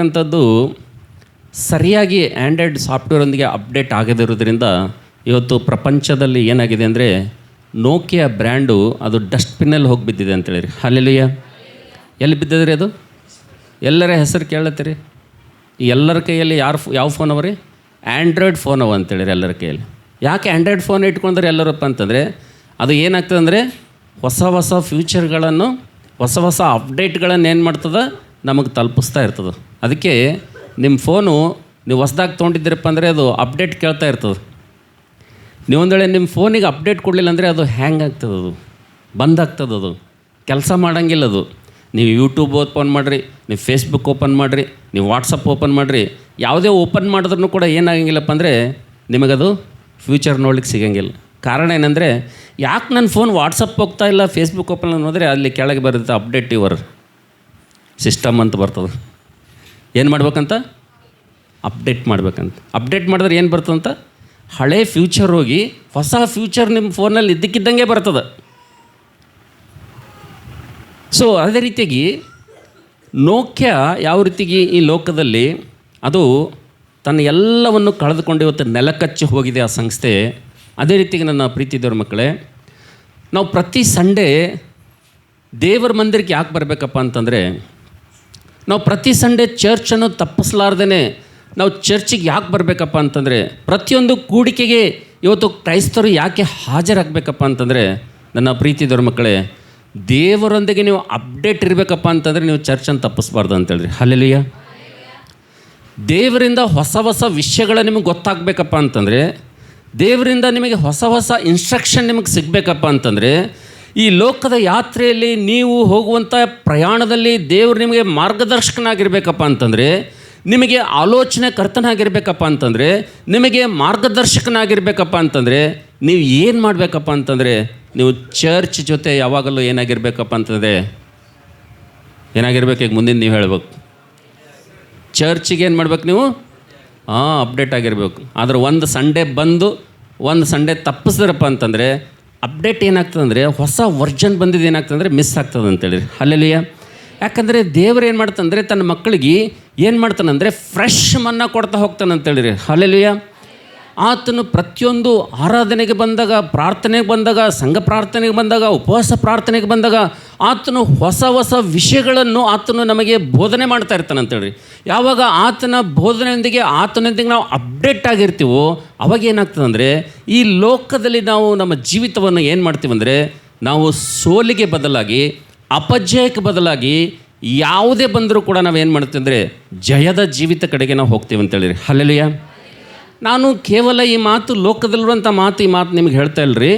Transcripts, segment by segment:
ಅಂತದ್ದು ಸರಿಯಾಗಿ Android ಸಾಫ್ಟ್ವೇರೊಂದಿಗೆ update ಆಗದಿರೋದ್ರಿಂದ ಇವತ್ತು ಪ್ರಪಂಚದಲ್ಲಿ ಏನಾಗಿದೆ ಅಂದರೆ ನೋಕಿಯಾ ಬ್ರ್ಯಾಂಡು ಅದು ಡಸ್ಟ್ಬಿನ್ನಲ್ಲಿ ಹೋಗಿ ಬಿದ್ದಿದೆ ಅಂತೇಳಿರಿ. ಹಲ್ಲೆಲೂಯಾ. ಎಲ್ಲಿ ಬಿದ್ದಿದ್ರಿ ಅದು? ಎಲ್ಲರ ಹೆಸರು ಕೇಳತ್ತೀರಿ? ಎಲ್ಲರ ಕೈಯಲ್ಲಿ ಯಾವ ಫೋನ್ ಅವ ರೀ? ಆ್ಯಂಡ್ರಾಯ್ಡ್ ಫೋನ್ ಅವ ಅಂತೇಳಿರಿ ಎಲ್ಲರ ಕೈಯಲ್ಲಿ. ಯಾಕೆ ಆ್ಯಂಡ್ರಾಯ್ಡ್ ಫೋನ್ ಇಟ್ಕೊಂಡ್ರೆ ಎಲ್ಲರಪ್ಪ ಅಂತಂದರೆ ಅದು ಏನಾಗ್ತದೆ ಅಂದರೆ ಹೊಸ ಹೊಸ ಫ್ಯೂಚರ್ಗಳನ್ನು ಹೊಸ ಅಪ್ಡೇಟ್ಗಳನ್ನು ಏನು ಮಾಡ್ತದೆ ನಮಗೆ ತಲುಪಿಸ್ತಾ ಇರ್ತದೆ. ಅದಕ್ಕೆ ನಿಮ್ಮ ಫೋನು ನೀವು ಹೊಸ್ದಾಗಿ ತೊಗೊಂಡಿದ್ದೀರಪ್ಪ ಅಂದರೆ ಅದು ಅಪ್ಡೇಟ್ ಕೇಳ್ತಾ ಇರ್ತದೆ. ನೀವೊಂದು ವೇಳೆ ನಿಮ್ಮ ಫೋನಿಗೆ ಅಪ್ಡೇಟ್ ಕೊಡಲಿಲ್ಲ ಅಂದರೆ ಅದು ಹ್ಯಾಂಗ್ ಆಗ್ತದೆ, ಅದು ಬಂದಾಗ್ತದೆ, ಅದು ಕೆಲಸ ಮಾಡೋಂಗಿಲ್ಲ. ಅದು ನೀವು ಯೂಟ್ಯೂಬ್ ಓಪನ್ ಮಾಡಿರಿ, ನೀವು ಫೇಸ್ಬುಕ್ ಓಪನ್ ಮಾಡಿರಿ, ನೀವು ವಾಟ್ಸಪ್ ಓಪನ್ ಮಾಡಿರಿ, ಯಾವುದೇ ಓಪನ್ ಮಾಡಿದ್ರೂ ಕೂಡ ಏನಾಗಂಗಿಲ್ಲಪ್ಪ ಅಂದರೆ ನಿಮಗದು ಫ್ಯೂಚರ್ ನೋಡ್ಲಿಕ್ಕೆ ಸಿಗೋಂಗಿಲ್ಲ. ಕಾರಣ ಏನಂದರೆ ಯಾಕೆ ನನ್ನ ಫೋನ್ ವಾಟ್ಸಪ್ ಹೋಗ್ತಾ ಇಲ್ಲ, ಫೇಸ್ಬುಕ್ ಓಪನ್ ನೋಡಿದ್ರೆ ಅಲ್ಲಿ ಕೆಳಗೆ ಬರುತ್ತೆ ಅಪ್ಡೇಟ್ ಯುವರ್ ಸಿಸ್ಟಮ್ ಅಂತ ಬರ್ತದೆ. ಏನು ಮಾಡ್ಬೇಕಂತ? ಅಪ್ಡೇಟ್ ಮಾಡ್ಬೇಕಂತ. ಅಪ್ಡೇಟ್ ಮಾಡಿದ್ರೆ ಏನು ಬರ್ತದಂತ? ಹಳೆ ಫ್ಯೂಚರ್ ಹೋಗಿ ಹೊಸ ಫ್ಯೂಚರ್ ನಿಮ್ಮ ಫೋನಲ್ಲಿ ಇದ್ದಕ್ಕಿದ್ದಂಗೆ ಬರ್ತದೆ. ಸೊ ಅದೇ ರೀತಿಯಾಗಿ ನೋಕಿಯಾ ಯಾವ ರೀತಿಗೆ ಈ ಲೋಕದಲ್ಲಿ ಅದು ತನ್ನ ಎಲ್ಲವನ್ನು ಕಳೆದುಕೊಂಡು ಇವತ್ತು ನೆಲಕಚ್ಚಿ ಹೋಗಿದೆ ಆ ಸಂಸ್ಥೆ. ಅದೇ ರೀತಿಗೆ ನನ್ನ ಪ್ರೀತಿ ದೇವ್ರ ಮಕ್ಕಳೇ, ನಾವು ಪ್ರತಿ ಸಂಡೇ ದೇವರ ಮಂದಿರಕ್ಕೆ ಯಾಕೆ ಬರಬೇಕಪ್ಪ ಅಂತಂದರೆ, ನಾವು ಪ್ರತಿ ಸಂಡೇ ಚರ್ಚನ್ನು ತಪ್ಪಿಸಲಾರ್ದೇ ನಾವು ಚರ್ಚಿಗೆ ಯಾಕೆ ಬರಬೇಕಪ್ಪ ಅಂತಂದರೆ, ಪ್ರತಿಯೊಂದು ಕೂಡಿಕೆಗೆ ಇವತ್ತು ಕ್ರೈಸ್ತರು ಯಾಕೆ ಹಾಜರಾಗಬೇಕಪ್ಪ ಅಂತಂದರೆ, ನನ್ನ ಪ್ರೀತಿ ದೇವ್ರ ಮಕ್ಕಳೇ, ದೇವರೊಂದಿಗೆ ನೀವು ಅಪ್ಡೇಟ್ ಇರಬೇಕಪ್ಪ ಅಂತಂದರೆ ನೀವು ಚರ್ಚನ್ನು ತಪ್ಪಿಸ್ಬಾರ್ದು ಅಂತೇಳ್ರಿ. ಹಲ್ಲೆಲೂಯಾ. ದೇವರಿಂದ ಹೊಸ ವಿಷಯಗಳ ನಿಮಗೆ ಗೊತ್ತಾಗಬೇಕಪ್ಪ ಅಂತಂದರೆ, ದೇವರಿಂದ ನಿಮಗೆ ಹೊಸ ಇನ್ಸ್ಟ್ರಕ್ಷನ್ ನಿಮಗೆ ಸಿಗಬೇಕಪ್ಪ ಅಂತಂದರೆ, ಈ ಲೋಕದ ಯಾತ್ರೆಯಲ್ಲಿ ನೀವು ಹೋಗುವಂಥ ಪ್ರಯಾಣದಲ್ಲಿ ದೇವರು ನಿಮಗೆ ಮಾರ್ಗದರ್ಶಕನಾಗಿರ್ಬೇಕಪ್ಪ ಅಂತಂದರೆ, ನಿಮಗೆ ಆಲೋಚನೆ ಕರ್ತನಾಗಿರ್ಬೇಕಪ್ಪ ಅಂತಂದರೆ, ನಿಮಗೆ ಮಾರ್ಗದರ್ಶಕನಾಗಿರ್ಬೇಕಪ್ಪ ಅಂತಂದರೆ ನೀವು ಏನು ಮಾಡಬೇಕಪ್ಪ ಅಂತಂದರೆ, ನೀವು ಚರ್ಚ್ ಜೊತೆ ಯಾವಾಗಲೂ ಏನಾಗಿರ್ಬೇಕಪ್ಪ ಅಂತಂದರೆ ಏನಾಗಿರ್ಬೇಕು? ಈಗ ಮುಂದಿನ ನೀವು ಹೇಳ್ಬೇಕು, ಚರ್ಚಿಗೆ ಏನು ಮಾಡ್ಬೇಕು ನೀವು? ಅಪ್ಡೇಟ್ ಆಗಿರಬೇಕು. ಆದರೆ ಒಂದು ಸಂಡೇ ಬಂದು ಒಂದು ಸಂಡೇ ತಪ್ಪಿಸಿದ್ರಪ್ಪ ಅಂತಂದರೆ ಅಪ್ಡೇಟ್ ಏನಾಗ್ತದೆ ಅಂದರೆ ಹೊಸ ವರ್ಜನ್ ಬಂದಿದ್ದು ಏನಾಗ್ತದೆ ಮಿಸ್ ಆಗ್ತದೆ ಅಂತೇಳಿ. ಹಲ್ಲೆಲೂಯಾ. ಯಾಕಂದರೆ ದೇವರು ಏನು ಮಾಡ್ತಾನಂದರೆ ತನ್ನ ಮಕ್ಕಳಿಗೆ ಏನು ಮಾಡ್ತಾನಂದರೆ ಫ್ರೆಶ್ ಮನ್ನ ಕೊಡ್ತಾ ಹೋಗ್ತಾನೆ ಅಂತೇಳಿರಿ. ಹಲ್ಲೆಲೂಯಾ. ಆತನು ಪ್ರತಿಯೊಂದು ಆರಾಧನೆಗೆ ಬಂದಾಗ, ಪ್ರಾರ್ಥನೆಗೆ ಬಂದಾಗ, ಸಂಘ ಪ್ರಾರ್ಥನೆಗೆ ಬಂದಾಗ, ಉಪವಾಸ ಪ್ರಾರ್ಥನೆಗೆ ಬಂದಾಗ ಆತನು ಹೊಸ ವಿಷಯಗಳನ್ನು ಆತನು ನಮಗೆ ಬೋಧನೆ ಮಾಡ್ತಾ ಇರ್ತಾನೆ ಅಂತೇಳಿ. ಯಾವಾಗ ಆತನ ಬೋಧನೆಯೊಂದಿಗೆ ಆತನೊಂದಿಗೆ ನಾವು ಅಪ್ಡೇಟ್ ಆಗಿರ್ತೀವೋ ಅವಾಗ ಏನಾಗ್ತದೆ ಅಂದರೆ ಈ ಲೋಕದಲ್ಲಿ ನಾವು ನಮ್ಮ ಜೀವಿತವನ್ನು ಏನು ಮಾಡ್ತೀವಂದರೆ ನಾವು ಸೋಲಿಗೆ ಬದಲಾಗಿ, ಅಪಜಯಕ್ಕೆ ಬದಲಾಗಿ ಯಾವುದೇ ಬಂದರೂ ಕೂಡ ನಾವೇನು ಮಾಡ್ತೀವಿ ಅಂದರೆ ಜಯದ ಜೀವಿತ ಕಡೆಗೆ ನಾವು ಹೋಗ್ತೀವಿ ಅಂತೇಳಿ. ಹಲ್ಲೆಲೂಯಾ. ನಾನು ಕೇವಲ ಈ ಮಾತು ಲೋಕದಲ್ಲಿರುವಂಥ ಈ ಮಾತು ನಿಮಗೆ ಹೇಳ್ತಾ ಇಲ್ಲರಿ.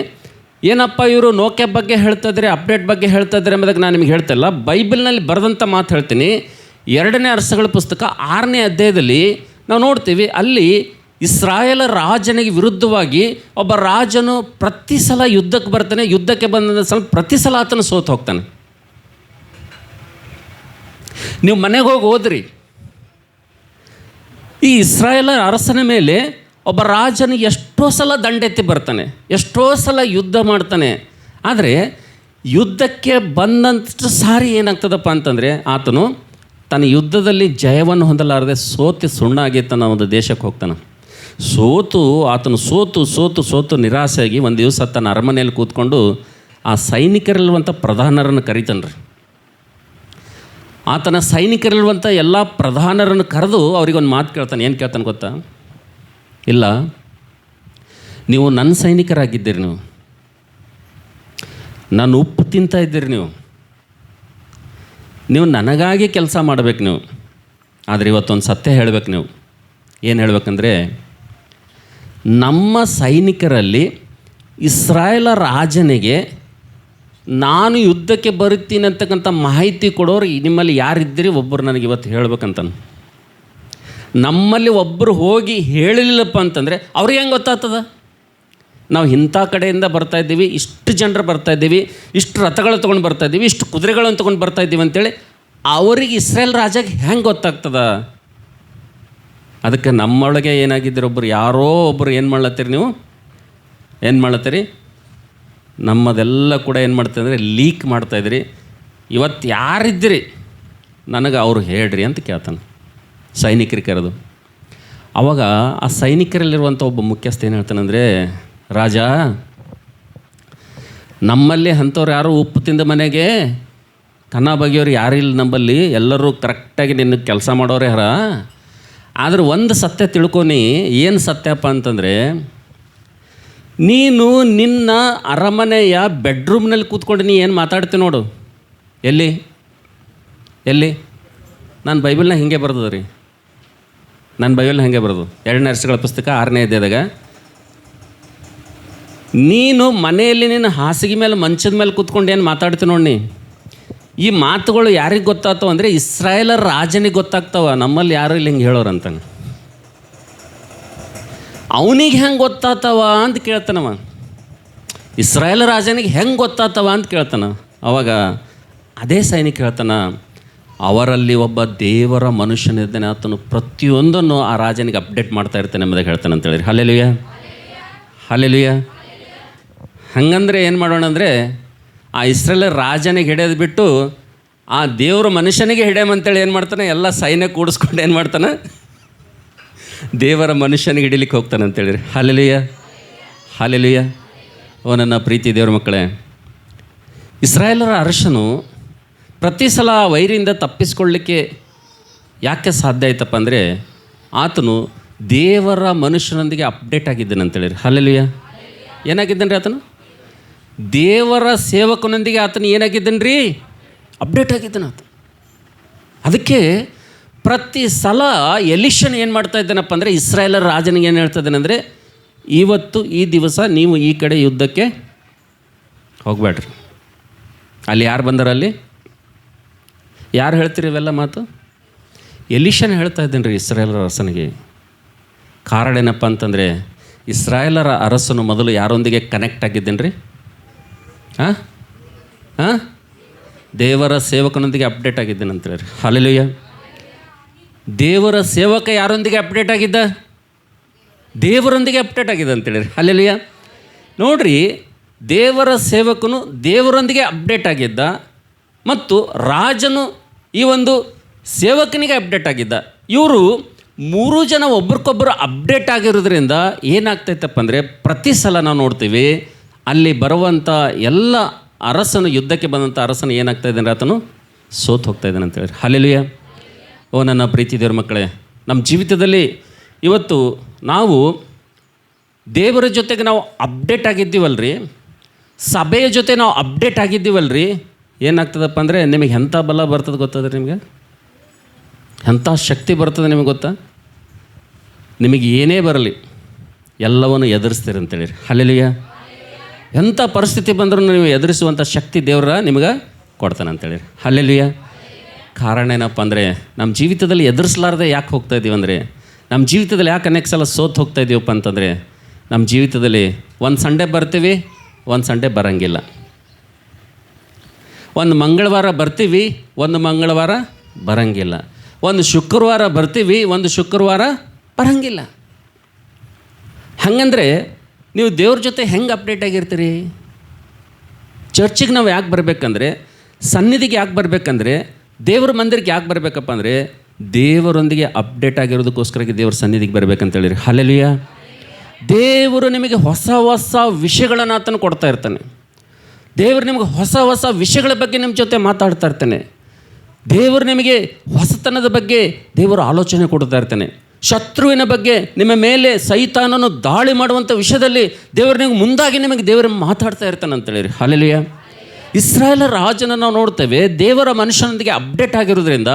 ಏನಪ್ಪ ಇವರು ನೋಕಿಯಾ ಬಗ್ಗೆ ಹೇಳ್ತಾ ಇದ್ದಾರೆ, ಅಪ್ಡೇಟ್ ಬಗ್ಗೆ ಹೇಳ್ತಾ ಇದ್ದಾರೆ ಎಂಬುದಾಗಿ ನಾನು ನಿಮಗೆ ಹೇಳ್ತಾ ಇಲ್ಲ. ಬೈಬಲ್ನಲ್ಲಿ ಬರೆದಂಥ ಮಾತು ಹೇಳ್ತೀನಿ. 2ನೇ ಅರಸಗಳ ಪುಸ್ತಕ 6ನೇ ಅಧ್ಯಾಯದಲ್ಲಿ ನಾವು ನೋಡ್ತೀವಿ. ಅಲ್ಲಿ ಇಸ್ರಾಯೇಲ ರಾಜನಿಗೆ ವಿರುದ್ಧವಾಗಿ ಒಬ್ಬ ರಾಜನು ಪ್ರತಿ ಸಲ ಯುದ್ಧಕ್ಕೆ ಬರ್ತಾನೆ. ಯುದ್ಧಕ್ಕೆ ಬಂದ ಸಲ ಪ್ರತಿ ಸಲ ಆತನು ಸೋತು ಹೋಗ್ತಾನೆ. ನೀವು ಮನೆಗೆ ಹೋಗಿ ಓದ್ರಿ, ಈ ಇಸ್ರಾಯೇಲ ಅರಸನ ಮೇಲೆ ಒಬ್ಬ ರಾಜನು ಎಷ್ಟೋ ಸಲ ದಂಡೆತ್ತಿ ಬರ್ತಾನೆ, ಎಷ್ಟೋ ಸಲ ಯುದ್ಧ ಮಾಡ್ತಾನೆ. ಆದರೆ ಯುದ್ಧಕ್ಕೆ ಬಂದಂಥ ಸಾರಿ ಏನಾಗ್ತದಪ್ಪ ಅಂತಂದರೆ ಆತನು ತನ್ನ ಯುದ್ಧದಲ್ಲಿ ಜಯವನ್ನು ಹೊಂದಲಾರದೆ ಸುಣ್ಣಾಗಿ ತನ್ನ ಒಂದು ದೇಶಕ್ಕೆ ಹೋಗ್ತಾನೆ. ಆತನು ಸೋತು ನಿರಾಸೆಯಾಗಿ ಒಂದು ದಿವಸ ತನ್ನ ಅರಮನೆಯಲ್ಲಿ ಕೂತ್ಕೊಂಡು ಆ ಸೈನಿಕರಿರುವಂಥ ಪ್ರಧಾನರನ್ನು ಕರೀತಾನೆ ರೀ. ಆತನ ಸೈನಿಕರಿರುವಂಥ ಎಲ್ಲ ಪ್ರಧಾನರನ್ನು ಕರೆದು ಅವರಿಗೊಂದು ಮಾತು ಕೇಳ್ತಾನೆ. ಏನು ಕೇಳ್ತಾನೆ ಗೊತ್ತಾ? ಇಲ್ಲ, ನೀವು ನನ್ನ ಸೈನಿಕರಾಗಿದ್ದೀರಿ, ನಾನು ಉಪ್ಪು ತಿಂತಾ ಇದ್ದೀರಿ, ನೀವು ನನಗಾಗಿ ಕೆಲಸ ಮಾಡಬೇಕು ನೀವು. ಆದರೆ ಇವತ್ತೊಂದು ಸತ್ಯ ಹೇಳಬೇಕು ನೀವು. ಏನು ಹೇಳಬೇಕಂದ್ರೆ, ನಮ್ಮ ಸೈನಿಕರಲ್ಲಿ ಇಸ್ರಾಯೇಲ ರಾಜನಿಗೆ ನಾನು ಯುದ್ಧಕ್ಕೆ ಬರುತ್ತೀನಿ ಅಂತಕ್ಕಂಥ ಮಾಹಿತಿ ಕೊಡೋರು ನಿಮ್ಮಲ್ಲಿ ಯಾರಿದ್ದೀರಿ ಒಬ್ಬರು ನನಗೆ ಇವತ್ತು ಹೇಳ್ಬೇಕಂತಾನೆ. ನಮ್ಮಲ್ಲಿ ಒಬ್ಬರು ಹೋಗಿ ಹೇಳಲಿಲ್ಲಪ್ಪ ಅಂತಂದರೆ ಅವ್ರಿಗೆ ಹೆಂಗೆ ಗೊತ್ತಾಗ್ತದ? ನಾವು ಇಂಥ ಕಡೆಯಿಂದ ಬರ್ತಾಯಿದ್ದೀವಿ, ಇಷ್ಟು ಜನರು ಬರ್ತಾಯಿದ್ದೀವಿ, ಇಷ್ಟು ರಥಗಳು ತೊಗೊಂಡು ಬರ್ತಾಯಿದ್ದೀವಿ, ಇಷ್ಟು ಕುದುರೆಗಳನ್ನು ತೊಗೊಂಡು ಬರ್ತಾಯಿದ್ದೀವಿ ಅಂತೇಳಿ ಅವರಿಗೆ ಇಸ್ರೇಲ್ ರಾಜಗೆ ಹೆಂಗೆ ಗೊತ್ತಾಗ್ತದ? ಅದಕ್ಕೆ ನಮ್ಮೊಳಗೆ ಏನಾಗಿದ್ದೀರಿ, ಯಾರೋ ಒಬ್ಬರು ಏನು ಮಾಡ್ಲತ್ತೀರಿ, ನೀವು ಏನು ಮಾಡ್ಲತ್ತೀರಿ, ನಮ್ಮದೆಲ್ಲ ಕೂಡ ಏನು ಮಾಡ್ತಾಯಿದ್ರೆ ಲೀಕ್ ಮಾಡ್ತಾಯಿದ್ರಿ. ಇವತ್ತು ಯಾರಿದ್ದೀರಿ ನನಗೆ ಅವ್ರು ಹೇಳ್ರಿ ಅಂತ ಕೇಳ್ತಾನೆ. ಸೈನಿಕರಿಗೆ ಕರೆದು. ಆವಾಗ ಆ ಸೈನಿಕರಲ್ಲಿರುವಂಥ ಒಬ್ಬ ಮುಖ್ಯಸ್ಥ ಏನು ಹೇಳ್ತಾನಂದರೆ, ರಾಜ, ನಮ್ಮಲ್ಲಿ ಅಂಥವ್ರು ಯಾರು ಉಪ್ಪು ತಿಂದ ಮನೆಗೆ ಕನ್ನ ಬಗೆಯವ್ರು ಯಾರು ಇಲ್ಲ, ನಂಬಲ್ಲಿ ಎಲ್ಲರೂ ಕರೆಕ್ಟಾಗಿ ನಿನ್ನ ಕೆಲಸ ಮಾಡೋರೇ ಹರ. ಆದ್ರೆ ಒಂದು ಸತ್ಯ ತಿಳ್ಕೊನಿ. ಏನು ಸತ್ಯಪ್ಪ ಅಂತಂದರೆ, ನೀನು ನಿನ್ನ ಅರಮನೆಯ ಬೆಡ್ರೂಮ್ನಲ್ಲಿ ಕೂತ್ಕೊಂಡು ನೀ ಏನು ಮಾತಾಡ್ತೀನಿ ನೋಡು. ಎಲ್ಲಿ ನಾನು ಬೈಬಲ್ನ ಹಿಂಗೆ ಬರ್ತದೆ ರೀ. ನಾನು ಬೈಬಲ್ನ ಹಾಗೆ ಬರೋದು 2ನೇ ವರ್ಷಗಳ ಪುಸ್ತಕ 6ನೇ ಅಧ್ಯಾಯದಾಗ, ನೀನು ಮನೆಯಲ್ಲಿ ನಿನ್ನ ಹಾಸಿಗೆ ಮೇಲೆ ಮಂಚದ ಮೇಲೆ ಕೂತ್ಕೊಂಡು ಏನು ಮಾತಾಡ್ತೀನಿ ನೋಡಿ. ಈ ಮಾತುಗಳು ಯಾರಿಗೆ ಗೊತ್ತಾಗ್ತಾವ ಅಂದರೆ ಇಸ್ರಾಯೇಲರ ರಾಜನಿಗೆ ಗೊತ್ತಾಗ್ತಾವ. ನಮ್ಮಲ್ಲಿ ಯಾರು ಇಲ್ಲಿ ಹಿಂಗೆ ಹೇಳೋರಂತಾನೆ. ಅವನಿಗೆ ಹೆಂಗೆ ಗೊತ್ತಾಗ್ತಾವ ಅಂತ ಕೇಳ್ತಾನವ. ಇಸ್ರಾಯೇಲ ರಾಜನಿಗೆ ಹೆಂಗೆ ಗೊತ್ತಾಗ್ತಾವ ಅಂತ ಕೇಳ್ತಾನ. ಅವಾಗ ಅದೇ ಸೈನಿಕ ಹೇಳ್ತಾನ, ಅವರಲ್ಲಿ ಒಬ್ಬ ದೇವರ ಮನುಷ್ಯನಿದ್ದಾನೆ, ಆತನು ಪ್ರತಿಯೊಂದನ್ನು ಆ ರಾಜನಿಗೆ ಅಪ್ಡೇಟ್ ಮಾಡ್ತಾ ಇರ್ತಾನೆ ಎಂಬುದಾಗಿ ಹೇಳ್ತಾನೆ ಅಂತ ಹೇಳಿರಿ. Hallelujah, hallelujah. ಹಂಗಂದ್ರೆ ಏನು ಮಾಡೋಣ ಅಂದರೆ, ಆ ಇಸ್ರಾಯೇಲ್ ರಾಜನಿಗೆ ಹಿಡಿಯೋದು ಬಿಟ್ಟು ಆ ದೇವ್ರ ಮನುಷ್ಯನಿಗೆ ಹಿಡಿಯಮಂತೇಳಿ ಏನು ಮಾಡ್ತಾನೆ, ಎಲ್ಲ ಸೈನ್ಯ ಕೂಡಿಸ್ಕೊಂಡು ಏನು ಮಾಡ್ತಾನೆ, ದೇವರ ಮನುಷ್ಯನಿಗೆ ಹಿಡಿಲಿಕ್ಕೆ ಹೋಗ್ತಾನೆ ಅಂತೇಳಿರಿ. Hallelujah, hallelujah. ಓ ನನ್ನ ಪ್ರೀತಿ ದೇವ್ರ ಮಕ್ಕಳೇ, ಇಸ್ರಾಯೇಲರ ಅರಸನು ಪ್ರತಿ ಸಲ ವೈರಿಯಿಂದ ತಪ್ಪಿಸ್ಕೊಳ್ಳಿಕ್ಕೆ ಯಾಕೆ ಸಾಧ್ಯ ಆಯ್ತಪ್ಪ ಅಂದರೆ, ಆತನು ದೇವರ ಮನುಷ್ಯನೊಂದಿಗೆ ಅಪ್ಡೇಟ್ ಆಗಿದ್ದಾನೆ ಅಂತೇಳಿರಿ. ಹಲ್ಲೆಲೂಯಾ. ಏನಾಗಿದ್ದಾನೆ ರೀ ಆತನು? ದೇವರ ಸೇವಕನೊಂದಿಗೆ ಆತನು ಏನಾಗಿದ್ದಾನೆ ರೀ? ಅಪ್ಡೇಟ್ ಆಗಿದ್ದಾನೆ ಆತ. ಅದಕ್ಕೆ ಪ್ರತಿ ಸಲ ಎಲಿಷನ್ ಏನು ಮಾಡ್ತಾ ಇದ್ದಾನಪ್ಪ ಅಂದರೆ, ಇಸ್ರಾಯೇಲರ ರಾಜನಿಗೆ ಏನು ಹೇಳ್ತಾ ಇದ್ದಾನೆ ಅಂದರೆ, ಇವತ್ತು ಈ ದಿವಸ ನೀವು ಈ ಕಡೆ ಯುದ್ಧಕ್ಕೆ ಹೋಗಬೇಡ್ರಿ. ಅಲ್ಲಿ ಯಾರು ಬಂದಾರ? ಅಲ್ಲಿ ಯಾರು ಹೇಳ್ತೀರಿ ಇವೆಲ್ಲ ಮಾತು? ಎಲಿಷನ್ ಹೇಳ್ತಾ ಇದ್ದೇನೆ ರೀ ಇಸ್ರಾಯೇಲರ ಅರಸನಿಗೆ. ಕಾರಣ ಏನಪ್ಪ ಅಂತಂದರೆ, ಇಸ್ರಾಯೇಲರ ಅರಸನು ಮೊದಲು ಯಾರೊಂದಿಗೆ ಕನೆಕ್ಟ್ ಆಗಿದ್ದೇನೆ ರೀ? ದೇವರ ಸೇವಕನೊಂದಿಗೆ ಅಪ್ಡೇಟ್ ಆಗಿದ್ದೇನೆ ಅಂತೇಳಿ. ಹಲ್ಲೆಲೂಯಾ. ದೇವರ ಸೇವಕ ಯಾರೊಂದಿಗೆ ಅಪ್ಡೇಟ್ ಆಗಿದ್ದ? ದೇವರೊಂದಿಗೆ ಅಪ್ಡೇಟ್ ಆಗಿದೆ ಅಂತೇಳಿ. ಹಲ್ಲೆಲೂಯಾ. ನೋಡ್ರಿ, ದೇವರ ಸೇವಕನು ದೇವರೊಂದಿಗೆ ಅಪ್ಡೇಟ್ ಆಗಿದ್ದ ಮತ್ತು ರಾಜನು ಈ ಒಂದು ಸೇವಕನಿಗೆ ಅಪ್ಡೇಟ್ ಆಗಿದ್ದ. ಇವರು 3 ಜನ ಒಬ್ರಿಗೊಬ್ಬರು ಅಪ್ಡೇಟ್ ಆಗಿರೋದ್ರಿಂದ ಏನಾಗ್ತೈತಪ್ಪ ಅಂದರೆ, ಪ್ರತಿ ಸಲ ನಾವು ನೋಡ್ತೀವಿ ಅಲ್ಲಿ ಬರುವಂಥ ಎಲ್ಲ ಅರಸನು, ಯುದ್ಧಕ್ಕೆ ಬಂದಂಥ ಅರಸನು ಏನಾಗ್ತಾ ಇದ್ದಾನೆ, ಆತನು ಸೋತು ಹೋಗ್ತಾ ಇದ್ದಾನೆ ಅಂತೇಳಿ. ಹಲ್ಲೆಲೂಯಾ. ಓ ನನ್ನ ಪ್ರೀತಿ ದೇವ್ರ ಮಕ್ಕಳೇ, ನಮ್ಮ ಜೀವಿತದಲ್ಲಿ ಇವತ್ತು ನಾವು ದೇವರ ಜೊತೆಗೆ ನಾವು ಅಪ್ಡೇಟ್ ಆಗಿದ್ದೀವಲ್ರಿ, ಸಭೆಯ ಜೊತೆ ನಾವು ಅಪ್ಡೇಟ್ ಆಗಿದ್ದೀವಲ್ರಿ, ಏನಾಗ್ತದಪ್ಪ ಅಂದರೆ, ನಿಮಗೆ ಎಂಥ ಬಲ ಬರ್ತದೆ ಗೊತ್ತದ? ನಿಮಗೆ ಎಂಥ ಶಕ್ತಿ ಬರ್ತದೆ ನಿಮಗೆ ಗೊತ್ತಾ? ನಿಮಗೆ ಏನೇ ಬರಲಿ ಎಲ್ಲವನ್ನು ಎದುರಿಸ್ತೀರಿ ಅಂತೇಳಿರಿ. ಹಲ್ಲೆಲೂಯಾ. ಎಂಥ ಪರಿಸ್ಥಿತಿ ಬಂದರೂ ನೀವು ಎದುರಿಸುವಂಥ ಶಕ್ತಿ ದೇವರ ನಿಮಗೆ ಕೊಡ್ತಾನೆ ಅಂತೇಳಿರಿ. ಹಲ್ಲೆಲೂಯಾ. ಕಾರಣ ಏನಪ್ಪ ಅಂದರೆ, ನಮ್ಮ ಜೀವಿತದಲ್ಲಿ ಎದುರಿಸಲಾರದೆ ಯಾಕೆ ಹೋಗ್ತಾ ಇದ್ದೀವಿ ಅಂದರೆ, ನಮ್ಮ ಜೀವಿತದಲ್ಲಿ ಯಾಕೆ ಅನೇಕ ಸಲ ಸೋತು ಹೋಗ್ತಾ ಇದ್ದೀವಪ್ಪ ಅಂತಂದರೆ, ನಮ್ಮ ಜೀವಿತದಲ್ಲಿ ಒಂದು ಸಂಡೇ ಬರ್ತೀವಿ, ಒಂದು ಸಂಡೇ ಬರೋಂಗಿಲ್ಲ. ಒಂದು ಮಂಗಳವಾರ ಬರ್ತೀವಿ, ಒಂದು ಮಂಗಳವಾರ ಬರೋಂಗಿಲ್ಲ. ಒಂದು ಶುಕ್ರವಾರ ಬರ್ತೀವಿ, ಒಂದು ಶುಕ್ರವಾರ ಬರೋಂಗಿಲ್ಲ. ಹಾಗಂದ್ರೆ ನೀವು ದೇವ್ರ ಜೊತೆ ಹೆಂಗೆ ಅಪ್ಡೇಟ್ ಆಗಿರ್ತೀರಿ? ಚರ್ಚಿಗೆ ನಾವು ಯಾಕೆ ಬರಬೇಕಂದ್ರೆ, ಸನ್ನಿಧಿಗೆ ಯಾಕೆ ಬರಬೇಕಂದ್ರೆ, ದೇವ್ರ ಮಂದಿರಕ್ಕೆ ಯಾಕೆ ಬರಬೇಕಪ್ಪ ಅಂದರೆ, ದೇವರೊಂದಿಗೆ ಅಪ್ಡೇಟ್ ಆಗಿರೋದಕ್ಕೋಸ್ಕರ ದೇವ್ರ ಸನ್ನಿಧಿಗೆ ಬರಬೇಕಂತೇಳಿರಿ. ಹಲ್ಲೆಲೂಯಾ. ದೇವರು ನಿಮಗೆ ಹೊಸ ಹೊಸ ವಿಷಯಗಳನ್ನು ಆತನು ಕೊಡ್ತಾ ಇರ್ತಾನೆ. ದೇವರು ನಿಮಗೆ ಹೊಸ ಹೊಸ ವಿಷಯಗಳ ಬಗ್ಗೆ ನಿಮ್ಮ ಜೊತೆ ಮಾತಾಡ್ತಾ ಇರ್ತಾನೆ. ದೇವರು ನಿಮಗೆ ಹೊಸತನದ ಬಗ್ಗೆ ದೇವರು ಆಲೋಚನೆ ಕೊಡ್ತಾ ಇರ್ತಾನೆ. ಶತ್ರುವಿನ ಬಗ್ಗೆ, ನಿಮ್ಮ ಮೇಲೆ ಸೈತಾನನು ದಾಳಿ ಮಾಡುವಂಥ ವಿಷಯದಲ್ಲಿ ದೇವರು ನಿಮಗೆ ಮುಂದಾಗಿ ನಿಮಗೆ ದೇವರು ಮಾತಾಡ್ತಾ ಇರ್ತಾನೆ ಅಂತೇಳಿರಿ. ಹಲ್ಲೆಲೂಯಾ. ಇಸ್ರಾಯೇಲರ ರಾಜನ ನಾವು ನೋಡ್ತೇವೆ, ದೇವರ ಮನುಷ್ಯನೊಂದಿಗೆ ಅಪ್ಡೇಟ್ ಆಗಿರೋದ್ರಿಂದ